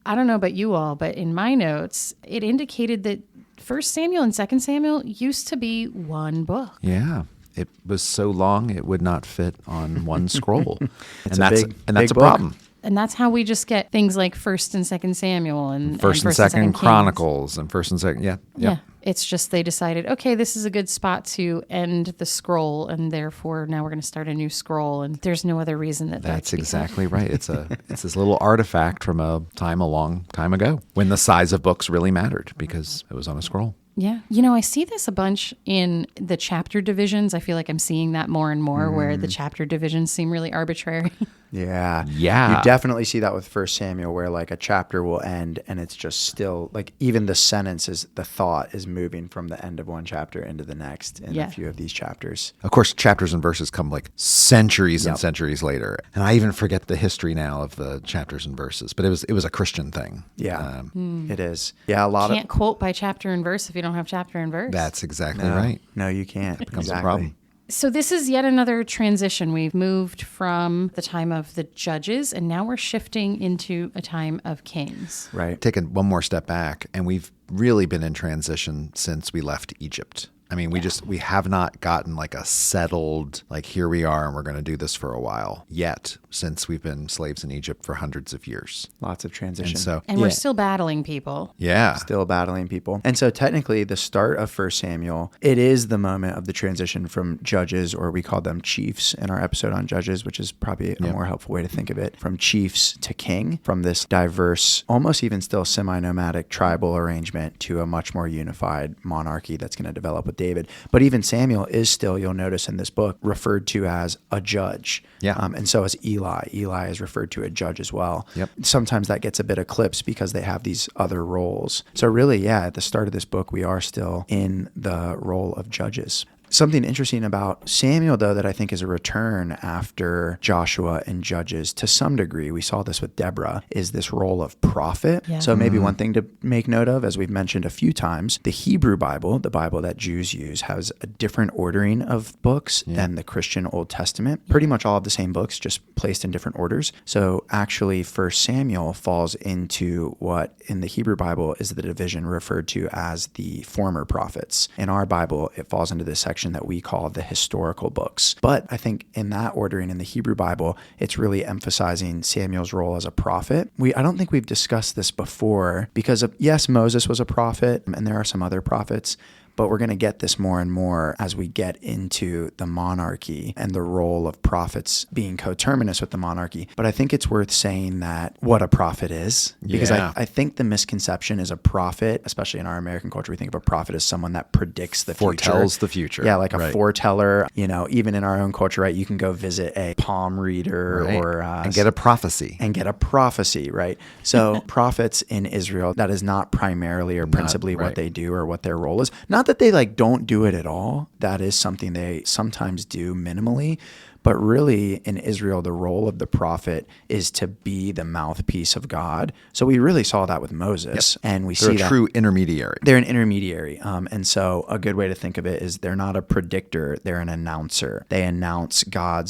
I don't know about you all, but in my notes, it indicated that 1 Samuel and 2 Samuel used to be one book. Yeah. It was so long it would not fit on one scroll. It's that's a problem. And that's how we just get things like 1st and 2nd Samuel and 1st and 2nd Chronicles and 1st and 2nd. Yeah. It's just they decided, okay, this is a good spot to end the scroll, and therefore now we're going to start a new scroll, and there's no other reason that's exactly right. It's this little artifact from a long time ago when the size of books really mattered because it was on a scroll. Yeah. I see this a bunch in the chapter divisions. I feel like I'm seeing that more and more where the chapter divisions seem really arbitrary. Yeah. Yeah. You definitely see that with 1 Samuel where like a chapter will end and it's just still like even the sentence is the thought is moving from the end of one chapter into the next in a few of these chapters. Of course, chapters and verses come like centuries and centuries later. And I even forget the history now of the chapters and verses, but it was a Christian thing. Yeah, it is. Yeah, a lot Can't quote by chapter and verse if you don't have chapter and verse. That's exactly right. No, you can't. It becomes a problem. So this is yet another transition. We've moved from the time of the judges, and now we're shifting into a time of kings. Right. Taking one more step back, and we've really been in transition since we left Egypt. I mean, we have not gotten like a settled, like here we are and we're going to do this for a while yet, since we've been slaves in Egypt for hundreds of years. Lots of transition. And we're still battling people. Yeah. Still battling people. And so technically the start of 1 Samuel, it is the moment of the transition from judges, or we call them chiefs in our episode on judges, which is probably a more helpful way to think of it, from chiefs to king, from this diverse, almost even still semi-nomadic tribal arrangement to a much more unified monarchy that's going to develop with David. But even Samuel is still, you'll notice in this book, referred to as a judge. Yeah. And so is Eli. Eli is referred to as a judge as well. Yep. Sometimes that gets a bit eclipsed because they have these other roles. So really, at the start of this book, we are still in the role of judges. Something interesting about Samuel, though, that I think is a return after Joshua and Judges to some degree, we saw this with Deborah, is this role of prophet. Yeah. So maybe one thing to make note of, as we've mentioned a few times, the Hebrew Bible, the Bible that Jews use, has a different ordering of books than the Christian Old Testament. Pretty much all of the same books, just placed in different orders. So actually, 1 Samuel falls into what in the Hebrew Bible is the division referred to as the former prophets. In our Bible, it falls into this section that we call the historical books. But I think in that ordering in the Hebrew Bible, it's really emphasizing Samuel's role as a prophet. I don't think we've discussed this before because yes, Moses was a prophet and there are some other prophets, but we're going to get this more and more as we get into the monarchy and the role of prophets being coterminous with the monarchy. But I think it's worth saying that what a prophet is, because I think the misconception is a prophet, especially in our American culture, we think of a prophet as someone that predicts the future. Foretells the future. Yeah, like a foreteller. Even in our own culture, right? You can go visit a palm reader and get a prophecy. Right? So prophets in Israel, that is not primarily or principally what they do or what their role is. Not that they don't do it at all. That is something they sometimes do minimally. But really, in Israel, the role of the prophet is to be the mouthpiece of God. So we really saw that with Moses. Yep. And They're a true intermediary. They're an intermediary. And so a good way to think of it is they're not a predictor, they're an announcer. They announce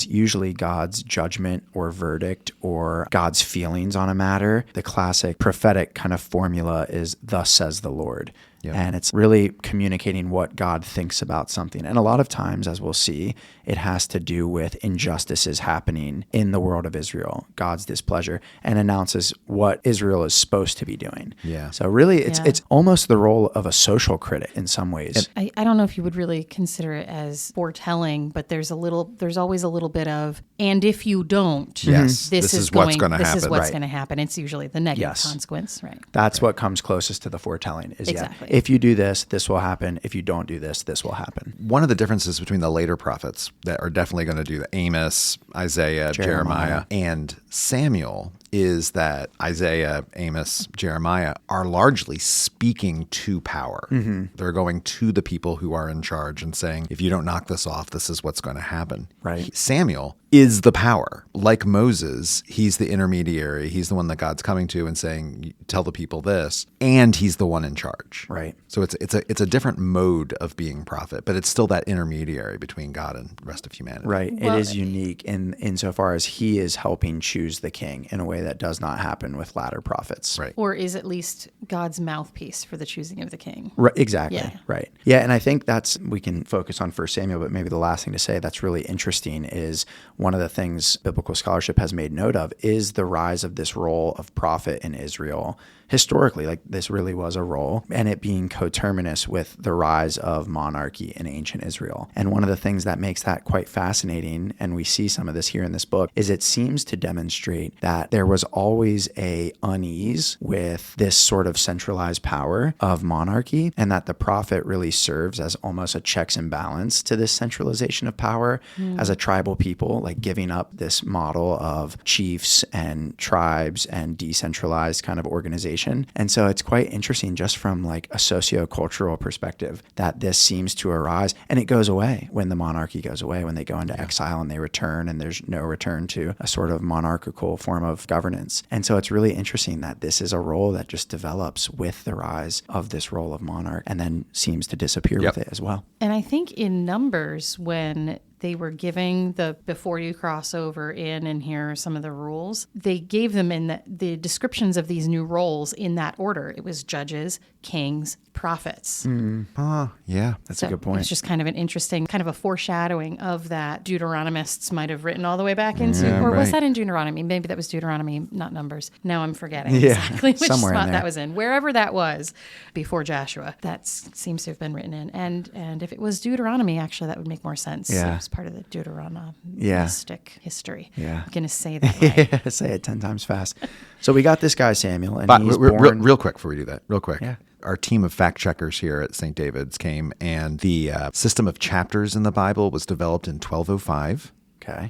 usually God's judgment or verdict or God's feelings on a matter. The classic prophetic kind of formula is, thus says the Lord. Yep. And it's really communicating what God thinks about something. And a lot of times, as we'll see, it has to do with injustices happening in the world of Israel, God's displeasure, and announces what Israel is supposed to be doing. Yeah. So really, it's almost the role of a social critic in some ways. I don't know if you would really consider it as foretelling, but there's always a little bit of, and if you don't, this is what's going to happen. This is what's going to happen. It's usually the negative consequence, right? That's what comes closest to the foretelling is, exactly. If you do this, this will happen. If you don't do this, this will happen. One of the differences between the later prophets that are definitely going to do the Amos, Isaiah, Jeremiah, and Samuel is that Isaiah, Amos, Jeremiah are largely speaking to power. Mm-hmm. They're going to the people who are in charge and saying, if you don't knock this off, this is what's going to happen. Right. Samuel is the power. Like Moses, he's the intermediary. He's the one that God's coming to and saying, tell the people this, and he's the one in charge. Right. So it's a different mode of being prophet, but it's still that intermediary between God and the rest of humanity. Right. It is unique insofar as he is helping choose the king in a way that does not happen with latter prophets. Right. Or is at least God's mouthpiece for the choosing of the king. Right. Exactly. Yeah. Right. Yeah. And I think we can focus on 1 Samuel, but maybe the last thing to say that's really interesting is one of the things biblical scholarship has made note of is the rise of this role of prophet in Israel. Historically, like this really was a role, and it being coterminous with the rise of monarchy in ancient Israel. And one of the things that makes that quite fascinating, and we see some of this here in this book, is it seems to demonstrate that there was always a unease with this sort of centralized power of monarchy, and that the prophet really serves as almost a checks and balance to this centralization of power as a tribal people, like giving up this model of chiefs and tribes and decentralized kind of organization. And so it's quite interesting just from like a sociocultural perspective that this seems to arise, and it goes away when the monarchy goes away, when they go into exile and they return, and there's no return to a sort of monarchical form of governance. And so it's really interesting that this is a role that just develops with the rise of this role of monarch and then seems to disappear with it as well. And I think in Numbers, when they were giving the before you cross over in and here are some of the rules, they gave them in the descriptions of these new roles in that order. It was judges, kings, prophets. Yeah. That's a good point. It's just kind of an interesting, kind of a foreshadowing of that Deuteronomists might have written all the way back into, or was that in Deuteronomy? Maybe that was Deuteronomy, not Numbers. Now I'm forgetting exactly which somewhere in spot there. that was in. Wherever that was before Joshua, that seems to have been written in. And if it was Deuteronomy, actually, that would make more sense. Yeah. It was part of the Deuteronomistic history. Yeah. I'm going to say that right. Say it 10 times fast. So we got this guy, Samuel, and But he's born... real quick before we do that, real quick. Yeah. Our team of fact checkers here at St. David's came, and the system of chapters in the Bible was developed in 1205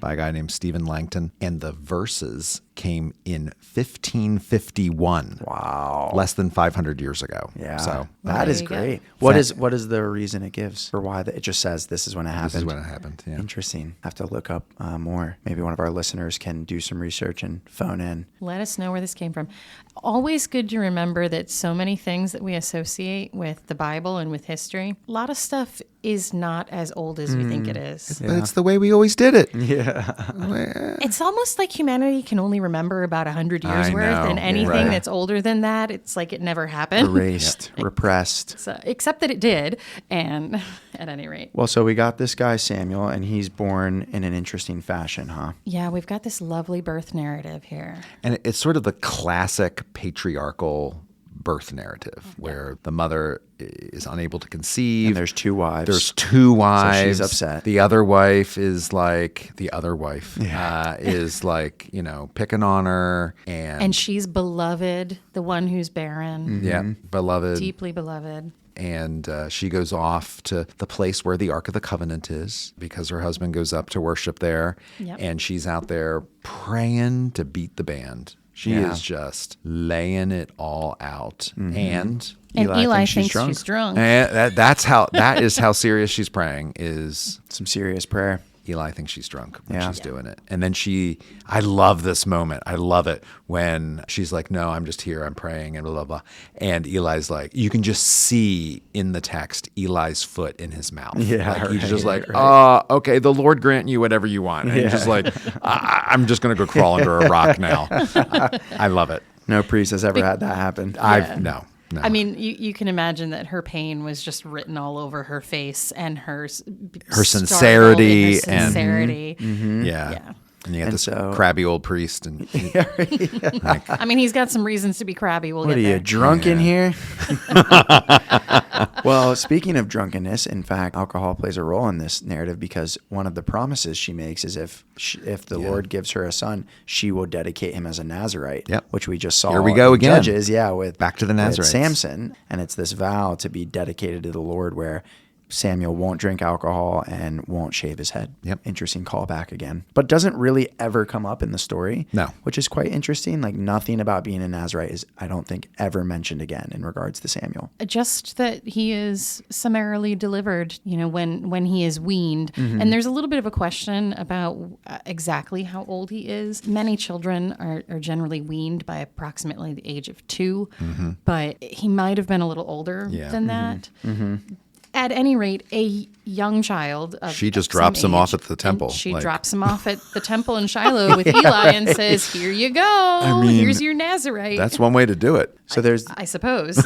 by a guy named Stephen Langton, and the verses came in 1551. Wow. Less than 500 years ago. Yeah. So that is there you go. great. What is the reason it gives for why it just says this is when it happened? this is when it happened. Yeah. Interesting. Have to look up more. Maybe one of our listeners can do some research and phone in. Let us know where this came from. Always good to remember that so many things that we associate with the Bible and with history, a lot of stuff is not as old as we think it is. But it's the way we always did it. It's almost like humanity can only remember about 100 years I worth, know. and anything Right. that's older than that, it's like it never happened. Erased, repressed. So, except that it did, and at any rate. Well, so we got this guy, Samuel, and he's born in an interesting fashion, huh? Yeah, we've got this lovely birth narrative here. And it's sort of the classic patriarchal birth narrative where the mother is unable to conceive. And there's two wives. There's two wives. So she's upset. The other wife is like, picking on her. And she's beloved, the one who's barren, Yeah, beloved. deeply beloved. And she goes off to the place where the Ark of the Covenant is because her husband goes up to worship there. Yep. And she's out there praying to beat the band. She is just laying it all out. And Eli thinks she's drunk. And that is how serious she's praying, is Some serious prayer. Eli thinks she's drunk when Yeah. she's doing it. And then I love this moment. I love it when she's like, no, I'm just here. I'm praying and blah, blah, blah. And Eli's like, you can just see in the text, Eli's foot in his mouth. Yeah, Like, he's right, just like, right. okay, the Lord grant you whatever you want. And he's just like, I'm just going to go crawl under a rock now. I love it. No priest has ever had that happen. No. I mean, you can imagine that her pain was just written all over her face, and her sincerity sincerity. Yeah. And you got this so- crabby old priest. And I mean, he's got some reasons to be crabby. We'll What get are you, there. drunk in here? Well, speaking of drunkenness, in fact, alcohol plays a role in this narrative because one of the promises she makes is if the Lord gives her a son, she will dedicate him as a Nazirite, which we just saw Here we go in again. Judges, with Back to the with Nazirites. Samson. And it's this vow to be dedicated to the Lord where Samuel won't drink alcohol and won't shave his head. Yep. Interesting callback again. But doesn't really ever come up in the story. No. Which is quite interesting. Like nothing about being a Nazirite is, I don't think, ever mentioned again in regards to Samuel. Just that he is summarily delivered, when he is weaned. And there's a little bit of a question about exactly how old he is. Many children are generally weaned by approximately the age of 2, but he might have been a little older than that. At any rate, a young child of She just of some drops him age, off at the temple, and She like- drops him off at the temple in Shiloh with Eli and says, "Here you go. Here's your Nazirite." that's one way to do it. So there's, I suppose.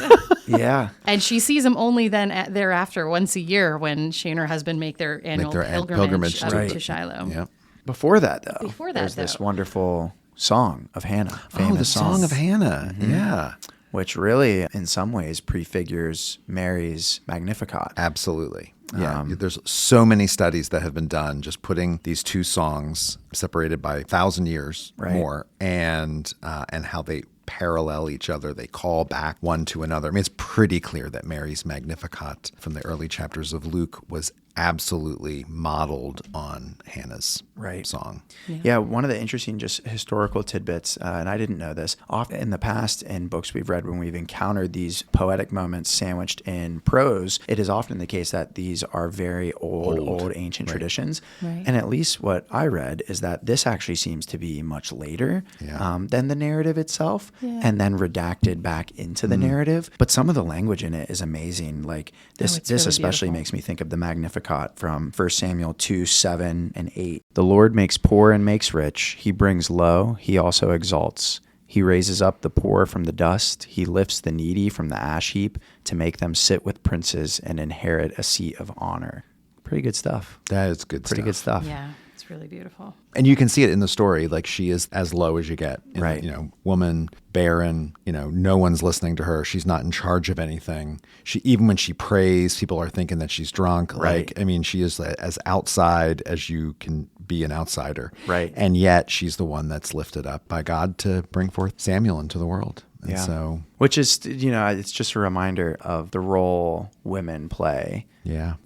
yeah. And she sees him only then thereafter, once a year, when she and her husband make their annual pilgrimage up to- to Shiloh. Yeah. Before that, though, Before that, there's this though. wonderful song of Hannah. Oh, Famous the Song of Hannah. Yeah. which really, in some ways, prefigures Mary's Magnificat. Absolutely. Yeah. There's so many studies that have been done just putting these two songs separated by 1,000 years more and how they parallel each other. They call back one to another. I mean, it's pretty clear that Mary's Magnificat from the early chapters of Luke was absolutely modeled on Hannah's song. Yeah, one of the interesting just historical tidbits, and I didn't know this, often in the past in books we've read when we've encountered these poetic moments sandwiched in prose, it is often the case that these are very old ancient traditions. Right. And at least what I read is that this actually seems to be much later than the narrative itself, and then redacted back into the narrative. But some of the language in it is amazing. Like this it's really especially beautiful. makes me think of the Magnificat from 1 Samuel 2, 7 and 8. The Lord makes poor and makes rich. He brings low. He also exalts. He raises up the poor from the dust. He lifts the needy from the ash heap to make them sit with princes and inherit a seat of honor. Pretty good stuff. That is good Pretty stuff. good stuff. Yeah, it's really beautiful. And you can see it in the story. Like, she is as low as you get. Right. Woman, barren, no one's listening to her. She's not in charge of anything. Even when she prays, people are thinking that she's drunk. Right. Like, I mean, she is as outside as you can be an outsider. Right. And yet she's the one that's lifted up by God to bring forth Samuel into the world. And so, which is, it's just a reminder of the role women play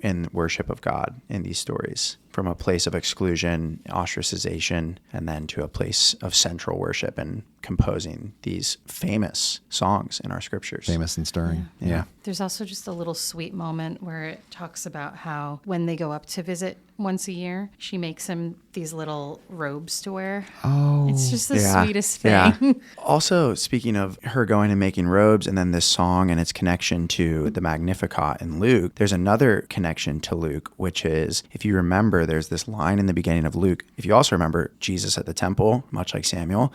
in worship of God in these stories, from a place of exclusion, ostracization, and then to a place of central worship and composing these famous songs in our scriptures. famous and stirring. Yeah. There's also just a little sweet moment where it talks about how when they go up to visit once a year, she makes him these little robes to wear. Oh, It's just the Yeah. sweetest thing. Yeah. Also, speaking of her going and making robes and then this song and its connection to the Magnificat in Luke, there's another connection to Luke, which is, if you remember, there's this line in the beginning of Luke. If you also remember Jesus at the temple, much like Samuel,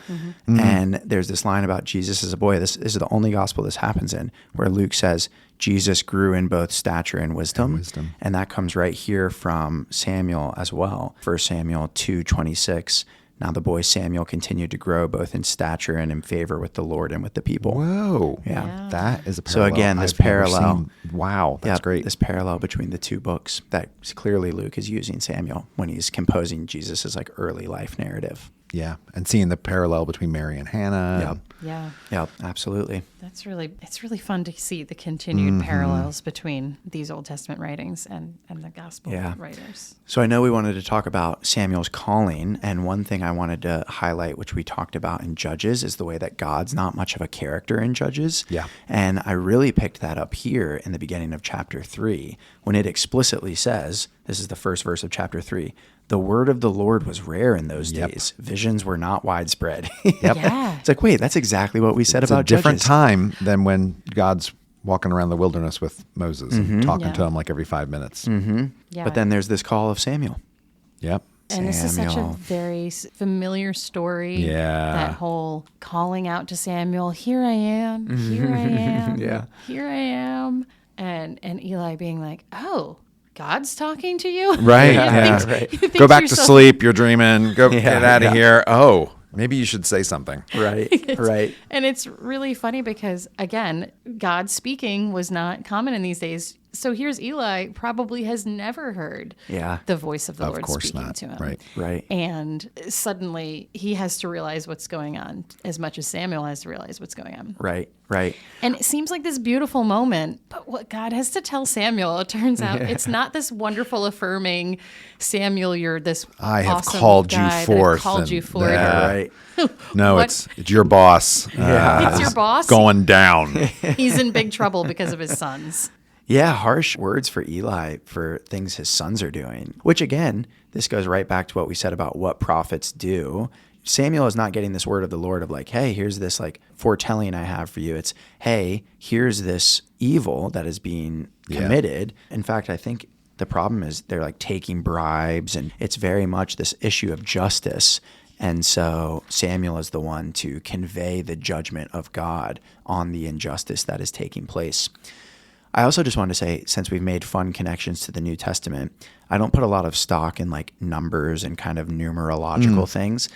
and there's this line about Jesus as a boy. This is the only gospel this happens in, where Luke says, Jesus grew in both stature and wisdom. And that comes right here from Samuel as well. 1 Samuel 2:26. Now the boy Samuel continued to grow both in stature and in favor with the Lord and with the people. whoa. Yeah. That is a So parallel. again, this I've never parallel. seen. Wow, that's great. This parallel between the two books that clearly Luke is using Samuel when he's composing Jesus' like early life narrative. Yeah. And seeing the parallel between Mary and Hannah. Yep. and- Yeah. Yep, absolutely. It's really fun to see the continued parallels between these Old Testament writings and the gospel writers. So I know we wanted to talk about Samuel's calling, and one thing I wanted to highlight, which we talked about in Judges, is the way that God's not much of a character in Judges. Yeah. And I really picked that up here in the beginning of chapter 3, when it explicitly says, this is the first verse of chapter 3, the word of the Lord was rare in those days. Visions were not widespread. Yeah. It's like, wait, that's exactly what we said It's about a different Judges. time than when God's walking around the wilderness with Moses and talking to Yeah. him like every 5 minutes. Yeah. But then there's this call of Samuel. Yep. And this is such a Samuel. very familiar story. Yeah. That whole calling out to Samuel, here I am, here I am, Yeah. here I am. And Eli being like, oh, God's talking to you? Right. You Yeah. think- you think Go back to yourself- sleep. You're dreaming. Go get out of yeah. here. Oh, maybe you should say something. Right, right. And it's really funny because, again, God speaking was not common in these days. So here's Eli, probably has never heard Yeah. the voice of the Of Lord course speaking not. to him. Right. Right. And suddenly he has to realize what's going on as much as Samuel has to realize what's going on. Right, right. And it seems like this beautiful moment, but what God has to tell Samuel, it turns out it's not this wonderful affirming, Samuel, you're this I have awesome called you guy that I've forth called and- you forth. Yeah. Right. No, What? it's your boss. It's your boss. Going down. He's in big trouble because of his sons. Yeah, harsh words for Eli for things his sons are doing, which again, this goes right back to what we said about what prophets do. Samuel is not getting this word of the Lord of like, hey, here's this like foretelling I have for you. It's, hey, here's this evil that is being committed. In fact, I think the problem is they're like taking bribes, and it's very much this issue of justice. And so Samuel is the one to convey the judgment of God on the injustice that is taking place. I also just wanted to say, since we've made fun connections to the New Testament, I don't put a lot of stock in like numbers and kind of numerological things,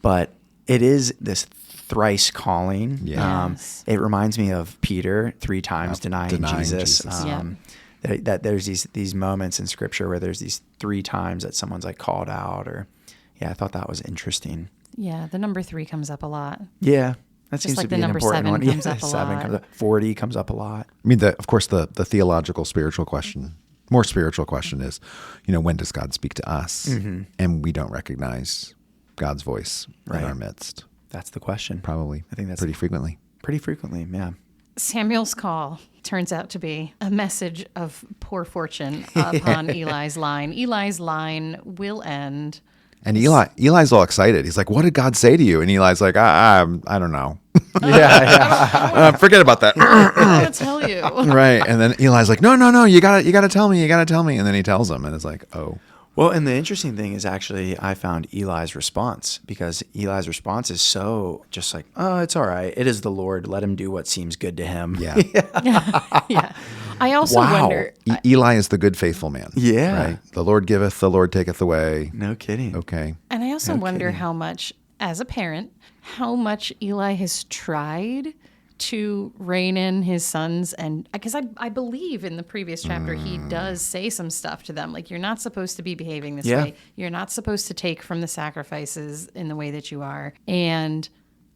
but it is this thrice calling. Yes. It reminds me of Peter 3 times denying Jesus. That there's these moments in Scripture where there's these 3 times that someone's like called out, or I thought that was interesting. Yeah, the number 3 comes up a lot. Yeah. That seems like to the be an number important 7 one. comes up a 7 lot. comes up. 40 comes up a lot. I mean, of course, the theological, spiritual question, more spiritual question is, when does God speak to us? And we don't recognize God's voice Right. in our midst. That's the question. Probably. I think that's pretty frequently. Pretty frequently, yeah. Samuel's call turns out to be a message of poor fortune upon Eli's line. Eli's line will end. And Eli's all excited. He's like, "What did God say to you?" And Eli's like, I don't know. Forget about that. I'm going to tell you. Right. And then Eli's like, no, you gotta tell me. And then he tells him, and it's like, oh. Well, and the interesting thing is actually I found Eli's response, because Eli's response is so just like, oh, it's all right. It is the Lord. Let him do what seems good to him. Yeah. Yeah. I also Wow. wonder. Eli is the good, faithful man. Yeah. Right. The Lord giveth, the Lord taketh away. No kidding. Okay. And I also wonder how much, as a parent, how much Eli has tried to rein in his sons. And because I believe in the previous chapter, he does say some stuff to them. Like, you're not supposed to be behaving this Yeah. way. You're not supposed to take from the sacrifices in the way that you are. And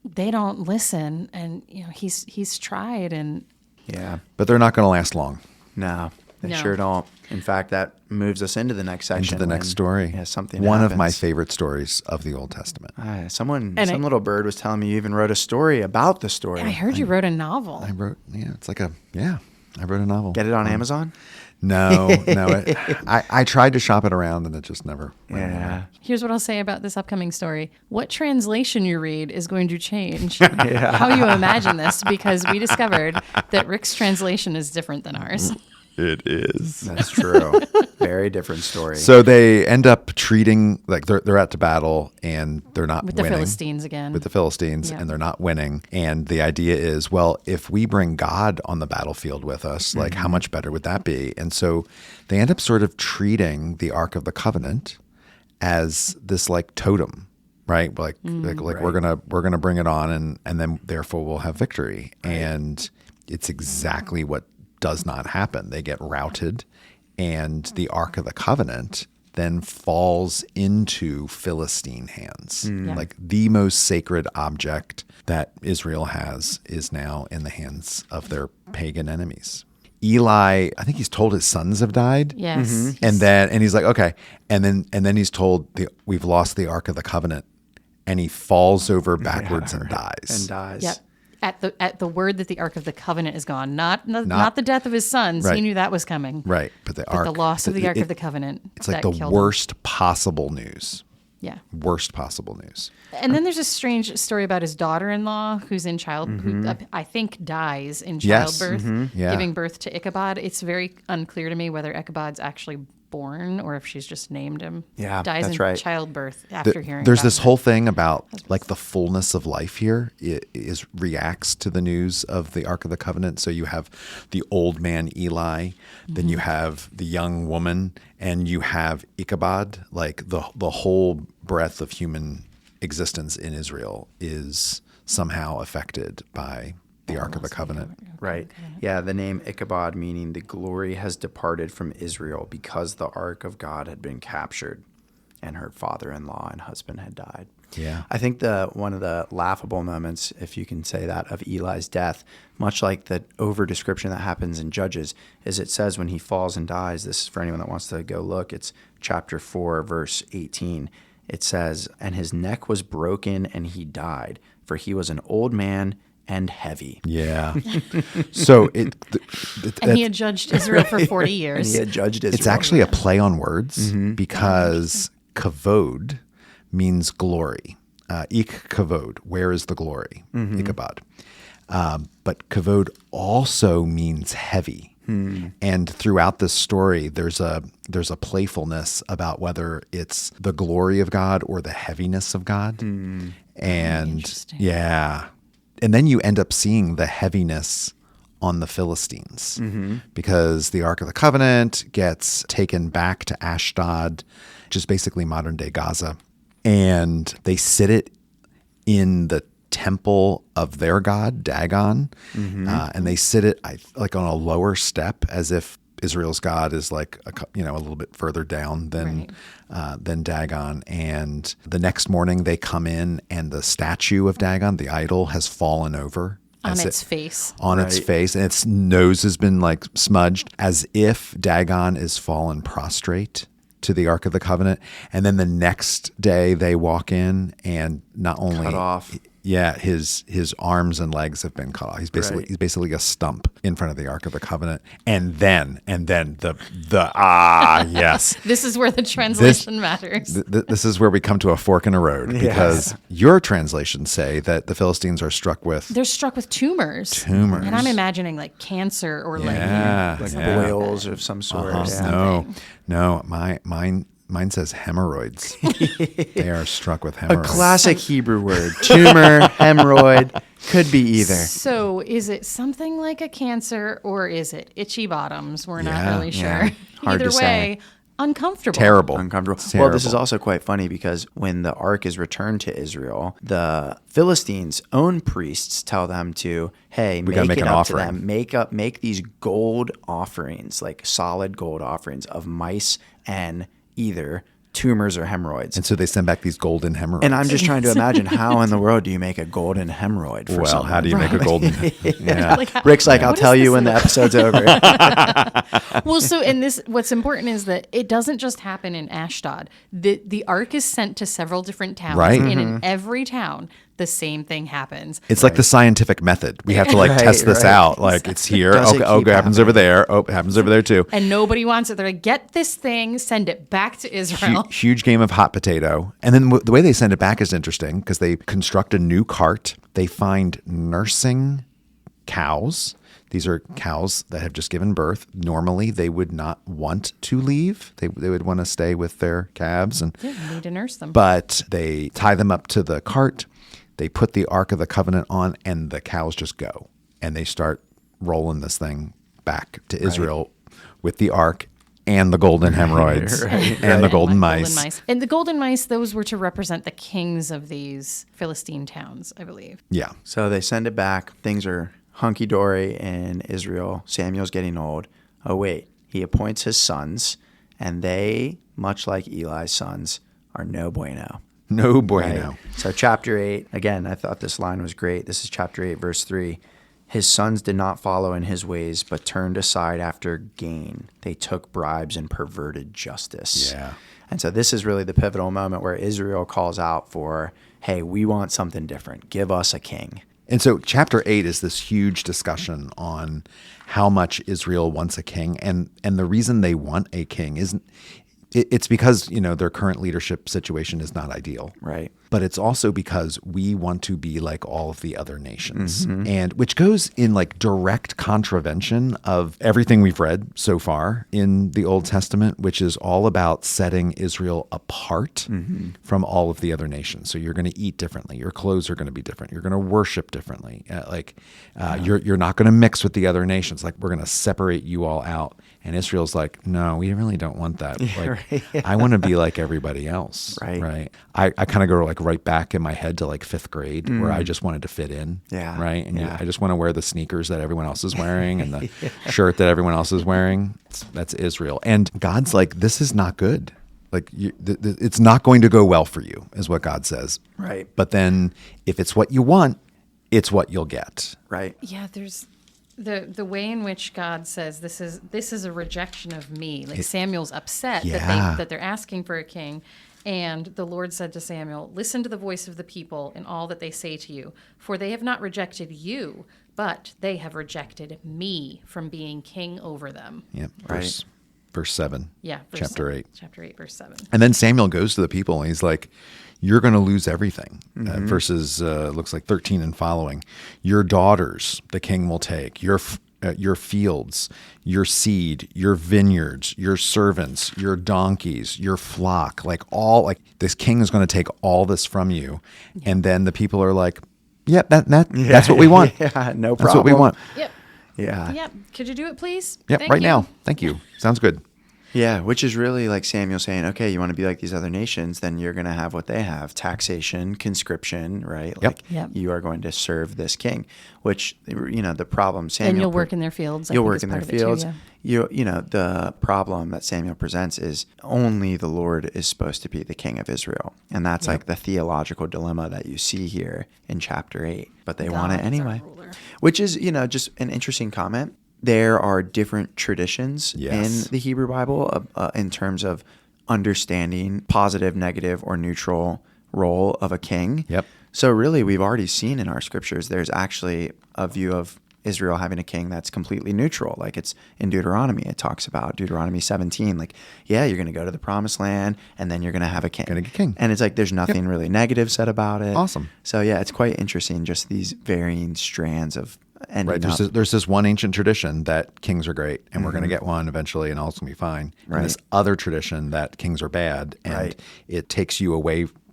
they don't listen. And, he's tried. And Yeah. But they're not going to last long. No, they No. sure don't. In fact, that moves us into the next section. Into the next when, story. Yeah, something One of my happens. favorite stories of the Old Testament. Some And little bird was telling me you even wrote a story about the story. I heard you wrote a novel. I wrote I wrote a novel. Get it on Amazon? No. I tried to shop it around and it just never went anywhere. Yeah. Here's what I'll say about this upcoming story. What translation you read is going to change how you imagine this, because we discovered that Rick's translation is different than ours. It is. That's true. Very different story. So they end up treating, like they're at the battle and they're not With the winning. Philistines again. With the Philistines, Yeah. and they're not winning. And the idea is, well, if we bring God on the battlefield with us, like how much better would that be? And so they end up sort of treating the Ark of the Covenant as this like totem, right? Like we're gonna bring it on, and then therefore we'll have victory. And it's exactly what does not happen. They get routed, and the Ark of the Covenant then falls into Philistine hands. Yeah. Like the most sacred object that Israel has is now in the hands of their pagan enemies. Eli, I think he's told his sons have died. Yes. And he's like, okay. And then he's told we've lost the Ark of the Covenant, and he falls over backwards and dies. And dies. Yep. At the word that the Ark of the Covenant is gone, not the death of his sons. Right. He knew that was coming. Right. But The loss of the Ark of the Covenant. It's like that the killed him. worst possible news. Yeah. Worst possible news. And then there's a strange story about his daughter-in-law who's in who I think dies in Yes. childbirth, Yeah. giving birth to Ichabod. It's very unclear to me whether Ichabod's actually born or if she's just named him. Yeah, dies that's in right. childbirth after hearing. There's about this it. whole thing about like the fullness of life here reacts to the news of the Ark of the Covenant. So you have the old man Eli, then you have the young woman, and you have Ichabod. Like the whole breadth of human existence in Israel is somehow affected by the Ark of the Covenant. Right. Yeah, the name Ichabod meaning the glory has departed from Israel because the ark of God had been captured and her father-in-law and husband had died. Yeah. I think one of the laughable moments, if you can say that, of Eli's death, much like the over description that happens in Judges, is it says when he falls and dies, this is for anyone that wants to go look, it's chapter 4, verse 18. It says, and his neck was broken and he died, for he was an old man and heavy. Yeah. So And he had judged Israel for 40 And years. he had judged Israel. it's actually a play on words because kavod means glory. Ik kavod, where is the glory? Ichabod. But kavod also means heavy. And throughout this story, there's a playfulness about whether it's the glory of God or the heaviness of God. And Interesting. yeah. And then you end up seeing the heaviness on the Philistines because the Ark of the Covenant gets taken back to Ashdod, which is basically modern day Gaza. And they sit it in the temple of their god, Dagon. And they sit it like on a lower step as if Israel's God is like a little bit further down than Dagon. And the next morning they come in, and the statue of Dagon, the idol, has fallen over on its face. On its face, and its nose has been like smudged, as if Dagon is fallen prostrate to the Ark of the Covenant. And then the next day they walk in, and not only cut off. Yeah, his arms and legs have been cut off. He's basically a stump in front of the Ark of the Covenant. And then the yes. This is where the translation matters. This is where we come to a fork in a road, because your translations say that the Philistines are struck with... They're struck with tumors. And I'm imagining like cancer or like boils of some sort. No, mine says hemorrhoids. They are struck with A hemorrhoids. classic Hebrew word. Tumor, hemorrhoid, could be either. So is it something like a cancer, or is it itchy bottoms? We're not really sure. Hard Either to way, say. uncomfortable. Terrible. Uncomfortable. Well, this is also quite funny, because when the ark is returned to Israel, the Philistines' own priests tell them to, hey, we gotta make it an up offering. to them. Make these gold offerings, like solid gold offerings of mice and either tumors or hemorrhoids. And so they send back these golden hemorrhoids. And I'm just trying to imagine, how in the world do you make a golden hemorrhoid for someone? How do you make a golden... Rick's like, I'll tell you when the episode's over. Well, so in this, what's important is that it doesn't just happen in Ashdod. The ark is sent to several different towns. Right. And in every town, the same thing happens. It's like the scientific method. We have to test this out. Like, it's here. Does it It keep happens over there. Oh, it happens over there too. And nobody wants it. They're like, get this thing, send it back to Israel. Huge game of hot potato. And then the way they send it back is interesting, because they construct a new cart. They find nursing cows. These are cows that have just given birth. Normally, they would not want to leave. They would want to stay with their calves. And You need to nurse them. But they tie them up to the cart. They put the Ark of the Covenant on, and the cows just go. And they start rolling this thing back to Israel with the Ark and the golden hemorrhoids and the golden mice. And the golden mice, those were to represent the kings of these Philistine towns, I believe. Yeah. So they send it back. Things are hunky-dory in Israel. Samuel's getting old. Oh, wait. He appoints his sons, and they, much like Eli's sons, are no bueno. No bueno. Right? So chapter 8, again, I thought this line was great. This is chapter 8, verse 3. His sons did not follow in his ways, but turned aside after gain. They took bribes and perverted justice. Yeah. And so this is really the pivotal moment where Israel calls out for, hey, we want something different. Give us a king. And so chapter 8 is this huge discussion on how much Israel wants a king. And the reason they want a king isn't... It's because, their current leadership situation is not ideal. Right. But it's also because we want to be like all of the other nations. And which goes in like direct contravention of everything we've read so far in the Old Testament, which is all about setting Israel apart from all of the other nations. So you're going to eat differently. Your clothes are going to be different. You're going to worship differently. You're not going to mix with the other nations. Like, we're going to separate you all out. And Israel's like, no, we really don't want that. I want to be like everybody else. Right. I kind of go like right back in my head to like 5th grade where I just wanted to fit in. Yeah. Right. And I just want to wear the sneakers that everyone else is wearing and the shirt that everyone else is wearing. That's Israel. And God's like, this is not good. Like, it's not going to go well for you, is what God says. Right. But then if it's what you want, it's what you'll get. Right. Yeah, there's the way in which God says this is a rejection of me. Like, Samuel's upset that they're asking for a king. And the Lord said to Samuel, listen to the voice of the people in all that they say to you, for they have not rejected you, but they have rejected me from being king over them. Yeah. Verse 7. Yeah. Chapter 8. Chapter 8, verse 7. And then Samuel goes to the people and he's like, you're going to lose everything. Verses looks like 13 and following. Your daughters, the king will take. Your fields, your seed, your vineyards, your servants, your donkeys, your flock, this king is going to take all this from you. And then the people are like, yep, that's what we want. No problem. That's what we want. Yep. Yeah. Yep. Could you do it, please? Yep, Thank right you. now. Thank you. Sounds good. Yeah, which is really like Samuel saying, okay, you want to be like these other nations, then you're going to have what they have, taxation, conscription, right? Yep. Like Yep. you are going to serve this king, which, the problem Samuel... And you'll work in their fields. I You'll think work is in part their of it too, fields. yeah. The problem that Samuel presents is only the Lord is supposed to be the king of Israel. And that's like the theological dilemma that you see here in chapter 8. But they want it God is our anyway, ruler. which is, just an interesting comment. There are different traditions Yes. in the Hebrew Bible in terms of understanding positive, negative, or neutral role of a king. Yep. So really, we've already seen in our scriptures, there's actually a view of Israel having a king that's completely neutral. Like it's in Deuteronomy, it talks about Deuteronomy 17. Like, yeah, you're going to go to the promised land and then you're going to have a king. Gonna get king. And it's like, there's nothing really negative said about it. Awesome. So yeah, it's quite interesting. Just these varying strands of ending Right. up. There's this one ancient tradition that kings are great and we're going to get one eventually and all's going to be fine. Right. And this other tradition that kings are bad and Right. it takes you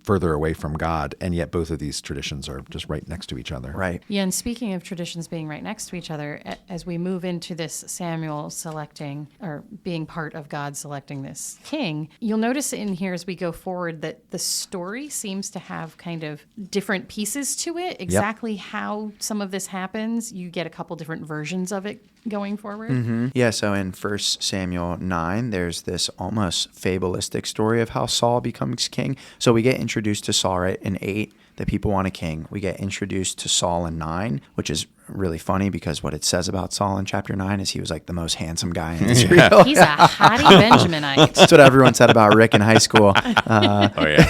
further away from God. And yet both of these traditions are just right next to each other. Right. Yeah, and speaking of traditions being right next to each other, as we move into this Samuel selecting or being part of God selecting this king, you'll notice in here as we go forward that the story seems to have kind of different pieces to it. Exactly how some of this happens, you get a couple different versions of it going forward. Yeah, so in 1 Samuel 9, there's this almost fabulistic story of how Saul becomes king. So we get introduced to Saul, right? In 8, the people want a king. We get introduced to Saul in 9, which is really funny because what it says about Saul in chapter 9 is he was like the most handsome guy in Israel. He's a hottie Benjaminite. That's what everyone said about Rick in high school. Oh, yeah.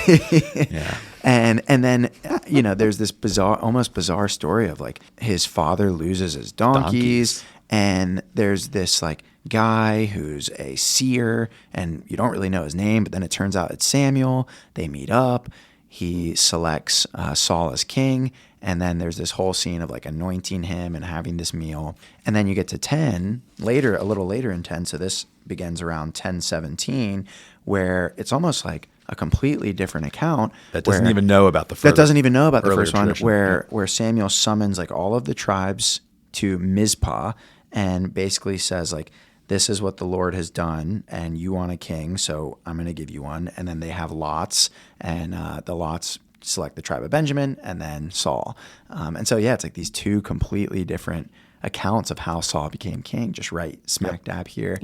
Yeah. And then, there's this almost bizarre story of like his father loses his donkeys. And there's this like guy who's a seer and you don't really know his name, but then it turns out it's Samuel. They meet up. He selects Saul as king. And then there's this whole scene of like anointing him and having this meal. And then you get to 10 later, a little later in 10. So this begins around 10:17, where it's almost like a completely different account. That doesn't even know about the first. That doesn't even know about the earlier first one, tradition. where Samuel summons like all of the tribes to Mizpah and basically says like, this is what the Lord has done and you want a king, so I'm going to give you one. And then they have lots and the lots select the tribe of Benjamin and then Saul. And so, yeah, it's like these two completely different accounts of how Saul became king, just right smack dab here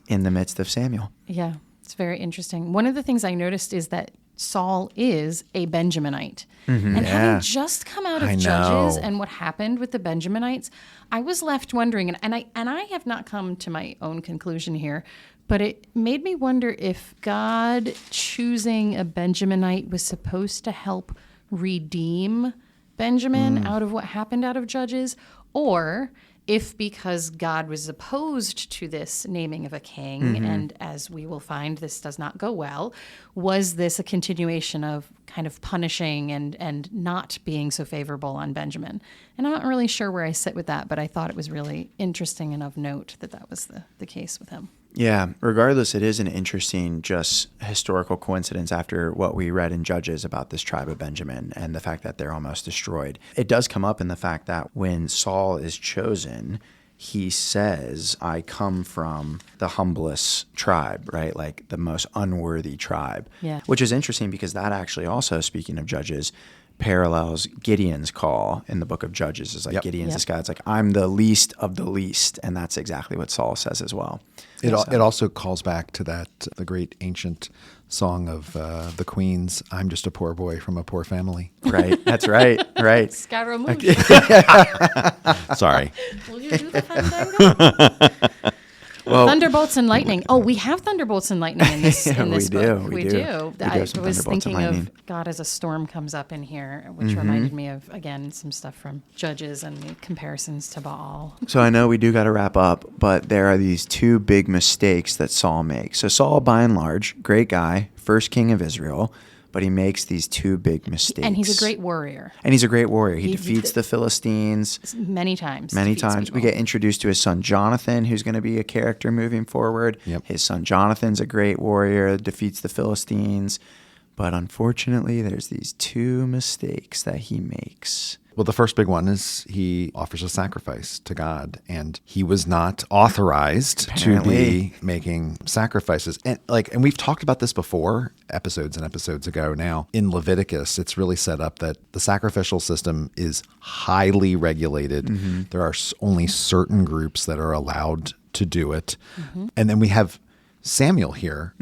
in the midst of Samuel. Yeah, it's very interesting. One of the things I noticed is that Saul is a Benjaminite. And having just come out of I Judges know. and what happened with the Benjaminites, I was left wondering, and I have not come to my own conclusion here, but it made me wonder if God choosing a Benjaminite was supposed to help redeem Benjamin out of what happened out of Judges, or if because God was opposed to this naming of a king, and as we will find, this does not go well, was this a continuation of kind of punishing and not being so favorable on Benjamin? And I'm not really sure where I sit with that, but I thought it was really interesting and of note that that was the case with him. Yeah, regardless, it is an interesting just historical coincidence after what we read in Judges about this tribe of Benjamin and the fact that they're almost destroyed. It does come up in the fact that when Saul is chosen, he says, I come from the humblest tribe, right? Like the most unworthy tribe. Yeah. Which is interesting because that actually also, speaking of Judges, parallels Gideon's call in the book of Judges. Is like Gideon's this guy. It's like, I'm the least of the least. And that's exactly what Saul says as well. It also calls back to the great ancient song of the Queens, I'm just a poor boy from a poor family. Right. That's right. Right. Scaramouche. Sorry. Will you do the fandango? Well, Thunderbolts and lightning. Oh, we have thunderbolts and lightning in this, in this we do, book. we We do. do. We do have some I was thunderbolts and thinking of lightning. God as a storm comes up in here, which reminded me of, again, some stuff from Judges and the comparisons to Baal. So I know we do got to wrap up, but there are these two big mistakes that Saul makes. So Saul, by and large, great guy, first king of Israel, but he makes these two big mistakes. And he's a great warrior. And he's a great warrior. He He- defeats the Philistines Many times. many defeats times. We people. get introduced to his son Jonathan, who's going to be a character moving forward. Yep. His son Jonathan's a great warrior, defeats the Philistines. But unfortunately, there's these two mistakes that he makes. Well, the first big one is he offers a sacrifice to God, and he was not authorized to be making sacrifices. And we've talked about this before, episodes and episodes ago now. In Leviticus, it's really set up that the sacrificial system is highly regulated. Mm-hmm. There are only certain groups that are allowed to do it. Mm-hmm. And then we have Samuel here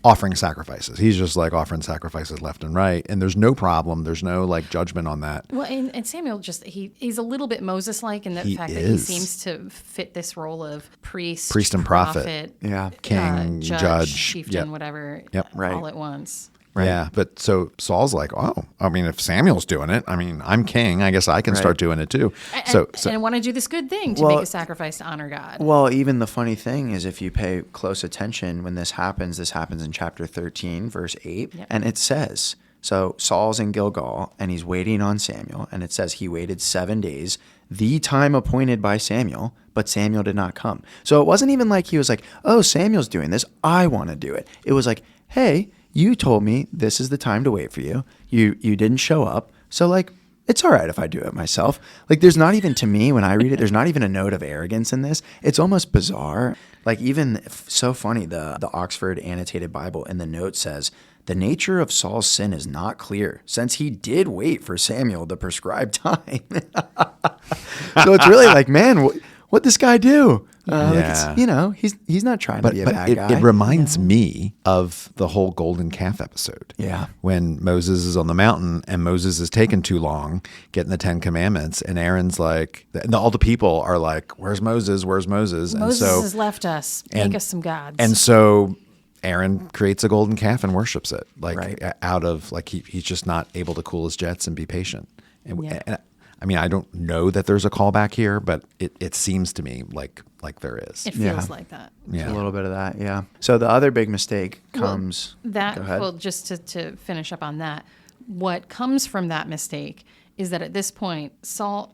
offering sacrifices. He's just like offering sacrifices left and right. And there's no problem. There's no like judgment on that. Well, and Samuel just, he's a little bit Moses-like in the fact that he seems to fit this role of priest and prophet, king, judge, chieftain, whatever, all at once. Right. Yeah, but so Saul's like, oh, I mean, if Samuel's doing it, I mean, I'm king. I guess I can start doing it too. And I want to do this good thing to make a sacrifice to honor God. Well, even the funny thing is if you pay close attention when this happens in chapter 13, verse 8. Yep. And it says, so Saul's in Gilgal and he's waiting on Samuel. And it says he waited 7 days, the time appointed by Samuel, but Samuel did not come. So it wasn't even like he was like, oh, Samuel's doing this, I want to do it. It was like, hey, you told me this is the time to wait for you. You didn't show up. So like, it's all right if I do it myself. Like there's not even, to me, when I read it, there's not even a note of arrogance in this. It's almost bizarre. Like even so funny, the Oxford Annotated Bible in the note says, the nature of Saul's sin is not clear since he did wait for Samuel the prescribed time. So it's really like, man, what this guy do? He's not trying to be a bad guy. It reminds me of the whole golden calf episode. Yeah. When Moses is on the mountain and Moses is taking too long getting the 10 Commandments, and Aaron's like, and all the people are like, where's Moses? Where's Moses? Moses has left us. Make us some gods. And so Aaron creates a golden calf and worships it, out of he's just not able to cool his jets and be patient. And I mean, I don't know that there's a callback here, but it seems to me like there is. It feels like that. Yeah. A little bit of that, yeah. So the other big mistake comes... just to finish up on that, what comes from that mistake is that at this point, Samuel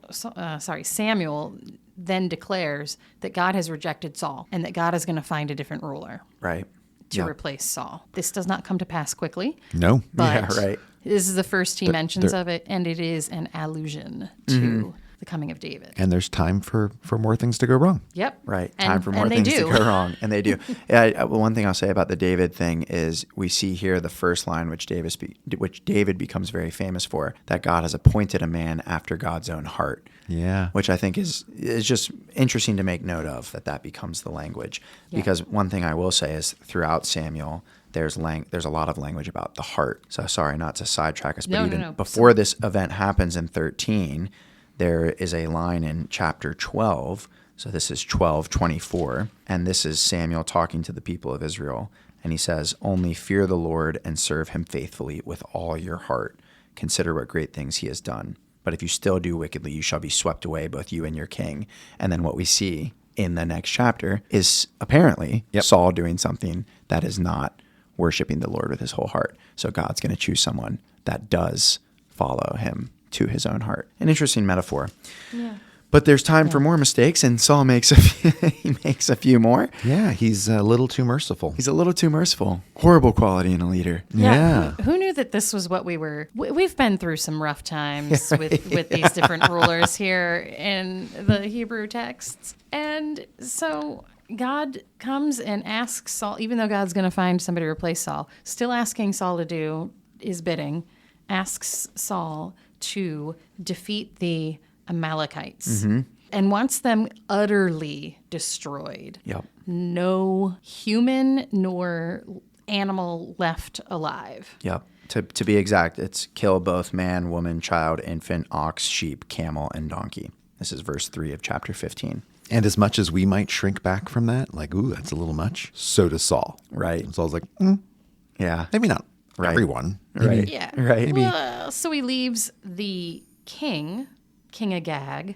then declares that God has rejected Saul and that God is going to find a different ruler. Right. To replace Saul. This does not come to pass quickly. No. But this is the first he mentions of it, and it is an allusion to the coming of David. And there's time for more things to go wrong. Yep. Right. Time for more things to go wrong. And they do. One thing I'll say about the David thing is we see here the first line, which David becomes very famous for, that God has appointed a man after God's own heart. Yeah. Which I think is just interesting to make note of, that becomes the language. Yeah. Because one thing I will say is throughout Samuel, there's a lot of language about the heart. So sorry not to sidetrack us, but before this event happens in 13, there is a line in chapter 12. So this is 12:24, and this is Samuel talking to the people of Israel. And he says, only fear the Lord and serve him faithfully with all your heart. Consider what great things he has done. But if you still do wickedly, you shall be swept away, both you and your king. And then what we see in the next chapter is apparently Saul doing something that is not worshiping the Lord with his whole heart. So God's going to choose someone that does follow him to his own heart. An interesting metaphor. Yeah. But there's time for more mistakes, and Saul makes a few more. Yeah, he's a little too merciful. He's a little too merciful. Horrible quality in a leader. Yeah. Who knew that this was what we were? We've been through some rough times with these different rulers here in the Hebrew texts. And so God comes and asks Saul, even though God's going to find somebody to replace Saul, still asking Saul to do his bidding, asks Saul to defeat the Amalekites and wants them utterly destroyed. Yep. No human nor animal left alive. Yep. To be exact, it's kill both man, woman, child, infant, ox, sheep, camel, and donkey. This is verse 3 of chapter 15. And as much as we might shrink back from that, like, ooh, that's a little much, so does Saul. Right. And Saul's like, yeah, maybe not everyone. Maybe. Right. Yeah. Right. Maybe. Well, so he leaves the King Agag.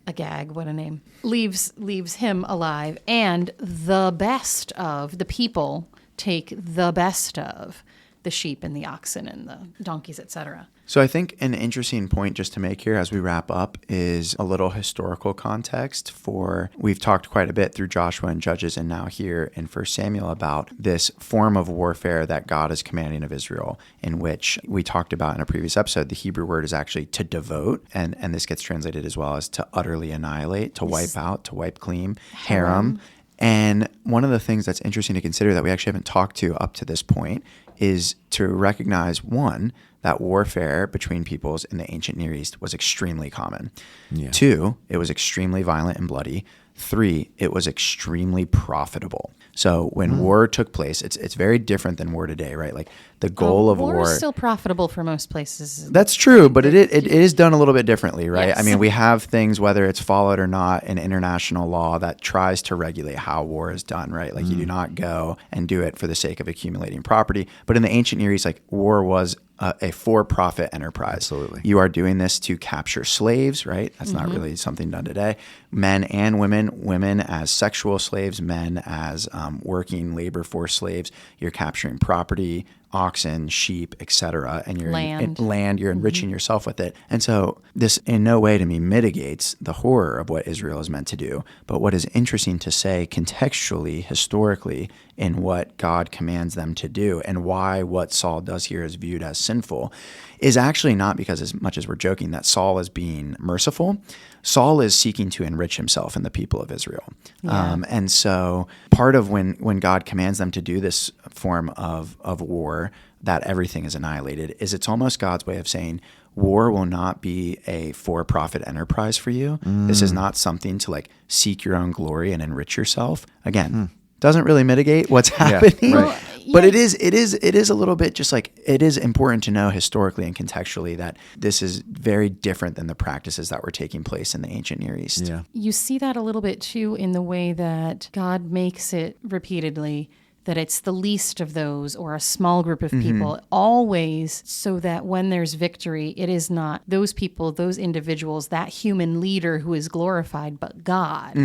Agag, what a name. Leaves him alive, and the best of the people take the best of the sheep and the oxen and the donkeys, etc. So I think an interesting point just to make here as we wrap up is a little historical context for, we've talked quite a bit through Joshua and Judges and now here in 1 Samuel about this form of warfare that God is commanding of Israel, in which we talked about in a previous episode, the Hebrew word is actually to devote, and this gets translated as well as to utterly annihilate, to wipe out, to wipe clean, harem. And one of the things that's interesting to consider that we actually haven't talked to up to this point is to recognize, one, that warfare between peoples in the ancient Near East was extremely common. Yeah. 2, it was extremely violent and bloody. 3, it was extremely profitable. So when war took place, it's very different than war today, right? Like the goal of war is still profitable for most places. That's true, but it is done a little bit differently, right? Yes. I mean, we have things, whether it's followed or not, in international law that tries to regulate how war is done, right? Like you do not go and do it for the sake of accumulating property. But in the ancient Near East, like war was a for-profit enterprise. Absolutely. You are doing this to capture slaves, right? That's not really something done today. Men and women as sexual slaves, men as working labor force slaves. You're capturing property, oxen, sheep, etc., and you're Land. you're enriching yourself with it. And so this in no way to me mitigates the horror of what Israel is meant to do. But what is interesting to say contextually, historically, in what God commands them to do and why what Saul does here is viewed as sinful is actually not because, as much as we're joking that Saul is being merciful, Saul is seeking to enrich himself and the people of Israel. Yeah. And so part of when God commands them to do this form of war, that everything is annihilated, is it's almost God's way of saying, war will not be a for-profit enterprise for you. This is not something to like seek your own glory and enrich yourself. Again, doesn't really mitigate what's happening. right. Well, But yeah. it is a little bit just like, it is important to know historically and contextually that this is very different than the practices that were taking place in the ancient Near East. Yeah. You see that a little bit too in the way that God makes it repeatedly that it's the least of those or a small group of people, always, so that when there's victory, it is not those people, those individuals, that human leader who is glorified, but God.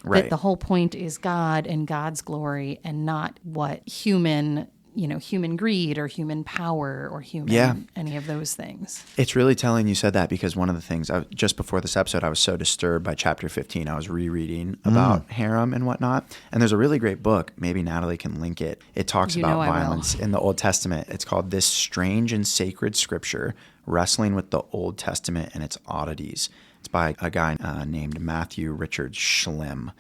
Right. That the whole point is God and God's glory and not what human greed or human power or any of those things. It's really telling you said that because one of the things, just before this episode, I was so disturbed by chapter 15. I was rereading about harem and whatnot. And there's a really great book. Maybe Natalie can link it. It talks about violence in the Old Testament. It's called This Strange and Sacred Scripture, Wrestling with the Old Testament and Its Oddities. It's by a guy named Matthew Richard Schlimm.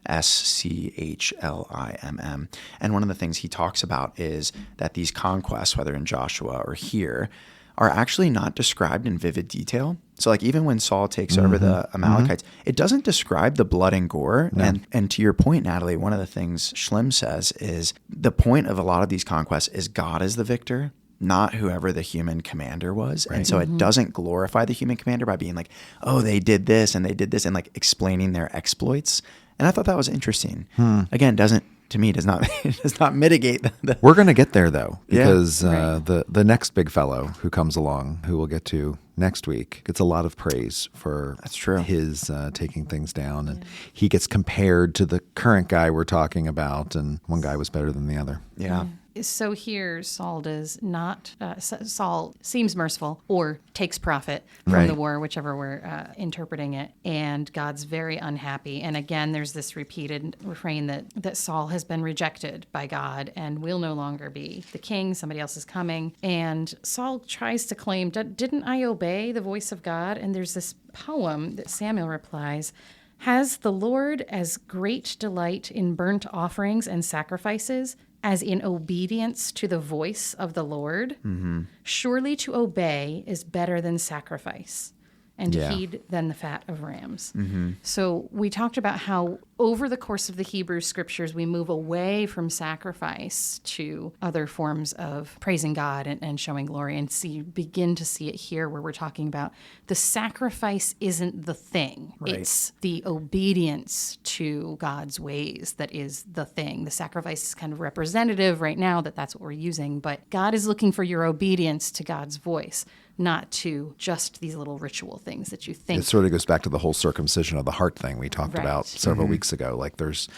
Schlimm. And one of the things he talks about is that these conquests, whether in Joshua or here, are actually not described in vivid detail. So like even when Saul takes over the Amalekites, it doesn't describe the blood and gore. No. And to your point, Natalie, one of the things Schlimm says is the point of a lot of these conquests is God is the victor, not whoever the human commander was. Right. And so it doesn't glorify the human commander by being like, oh, they did this and and like explaining their exploits. And I thought that was interesting. Again, does not mitigate the We're going to get there though, because Right. the next big fellow who comes along, who we'll get to next week, gets a lot of praise for That's true. his taking things down, and he gets compared to the current guy we're talking about, and one guy was better than the other. Yeah. So here, Saul does not. Saul seems merciful or takes profit from Right. the war, whichever we're interpreting it, and God's very unhappy. And again, there's this repeated refrain that Saul has been rejected by God and will no longer be the king. Somebody else is coming, and Saul tries to claim, "Didn't I obey the voice of God?" And there's this poem that Samuel replies. Has the Lord as great delight in burnt offerings and sacrifices as in obedience to the voice of the Lord? Mm-hmm. Surely to obey is better than sacrifice, and to heed than the fat of rams. Mm-hmm. So we talked about how over the course of the Hebrew scriptures, we move away from sacrifice to other forms of praising God and showing glory, and begin to see it here where we're talking about the sacrifice isn't the thing. Right. It's the obedience to God's ways that is the thing. The sacrifice is kind of representative right now that's what we're using, but God is looking for your obedience to God's voice, not to just these little ritual things that you think. It sort of goes back to the whole circumcision of the heart thing we talked Right. about several weeks ago. Like there's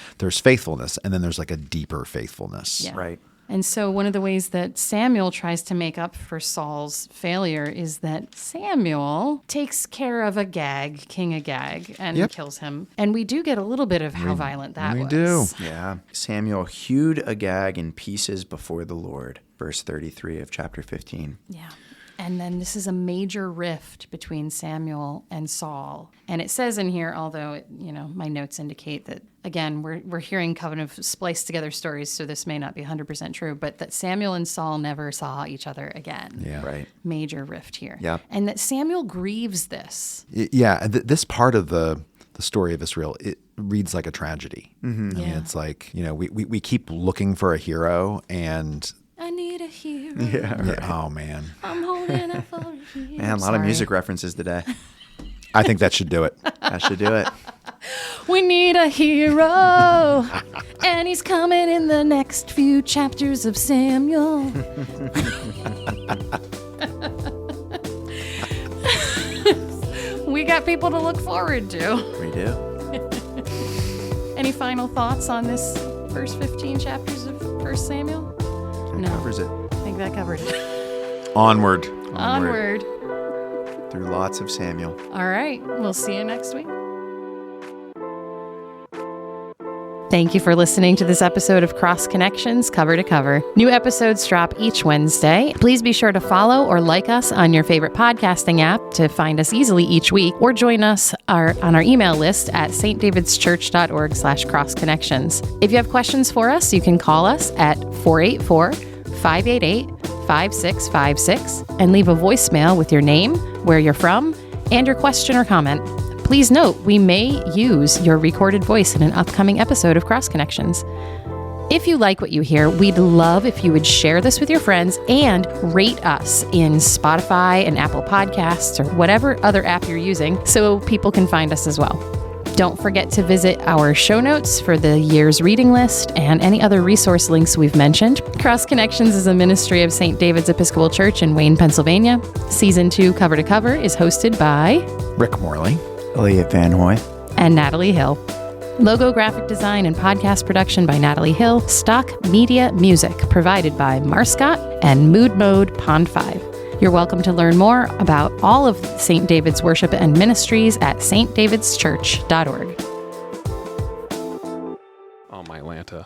faithfulness, and then there's like a deeper faithfulness. Yeah. Right. And so one of the ways that Samuel tries to make up for Saul's failure is that Samuel takes care of Agag, King Agag, and kills him. And we do get a little bit of how violent that was. We do. Yeah. Samuel hewed Agag in pieces before the Lord. Verse 33 of chapter 15. Yeah. And then this is a major rift between Samuel and Saul. And it says in here, although, my notes indicate that, again, we're hearing kind of spliced together stories, so this may not be 100% true, but that Samuel and Saul never saw each other again. Yeah. Right. Major rift here. Yeah. And that Samuel grieves this. Yeah. This part of the story of Israel, it reads like a tragedy. Mm-hmm. I mean, it's like, we keep looking for a hero, and I need a hero. Yeah. Right. Oh, man. I'm holding out for a hero. Man, a lot of music references today. I think that should do it. That should do it. We need a hero, and he's coming in the next few chapters of Samuel. We got people to look forward to. We do. Any final thoughts on this first 15 chapters of 1 Samuel? That covers it. I think that covered it. Onward. Onward. Through lots of Samuel. All right. We'll see you next week. Thank you for listening to this episode of Cross Connections Cover to Cover. New episodes drop each Wednesday. Please be sure to follow or like us on your favorite podcasting app to find us easily each week, or join us on our email list at stdavidschurch.org/crossconnections. If you have questions for us, you can call us at 484-588-5656 and leave a voicemail with your name, where you're from, and your question or comment. Please note, we may use your recorded voice in an upcoming episode of Cross Connections. If you like what you hear, we'd love if you would share this with your friends and rate us in Spotify and Apple Podcasts or whatever other app you're using so people can find us as well. Don't forget to visit our show notes for the year's reading list and any other resource links we've mentioned. Cross Connections is a ministry of St. David's Episcopal Church in Wayne, Pennsylvania. Season 2 Cover to Cover is hosted by Rick Morley. Elliot Van Hoy. And Natalie Hill. Logo graphic design and podcast production by Natalie Hill. Stock media music provided by Marscott and Mood Mode Pond 5. You're welcome to learn more about all of St. David's worship and ministries at stdavidschurch.org. Oh, my Lanta.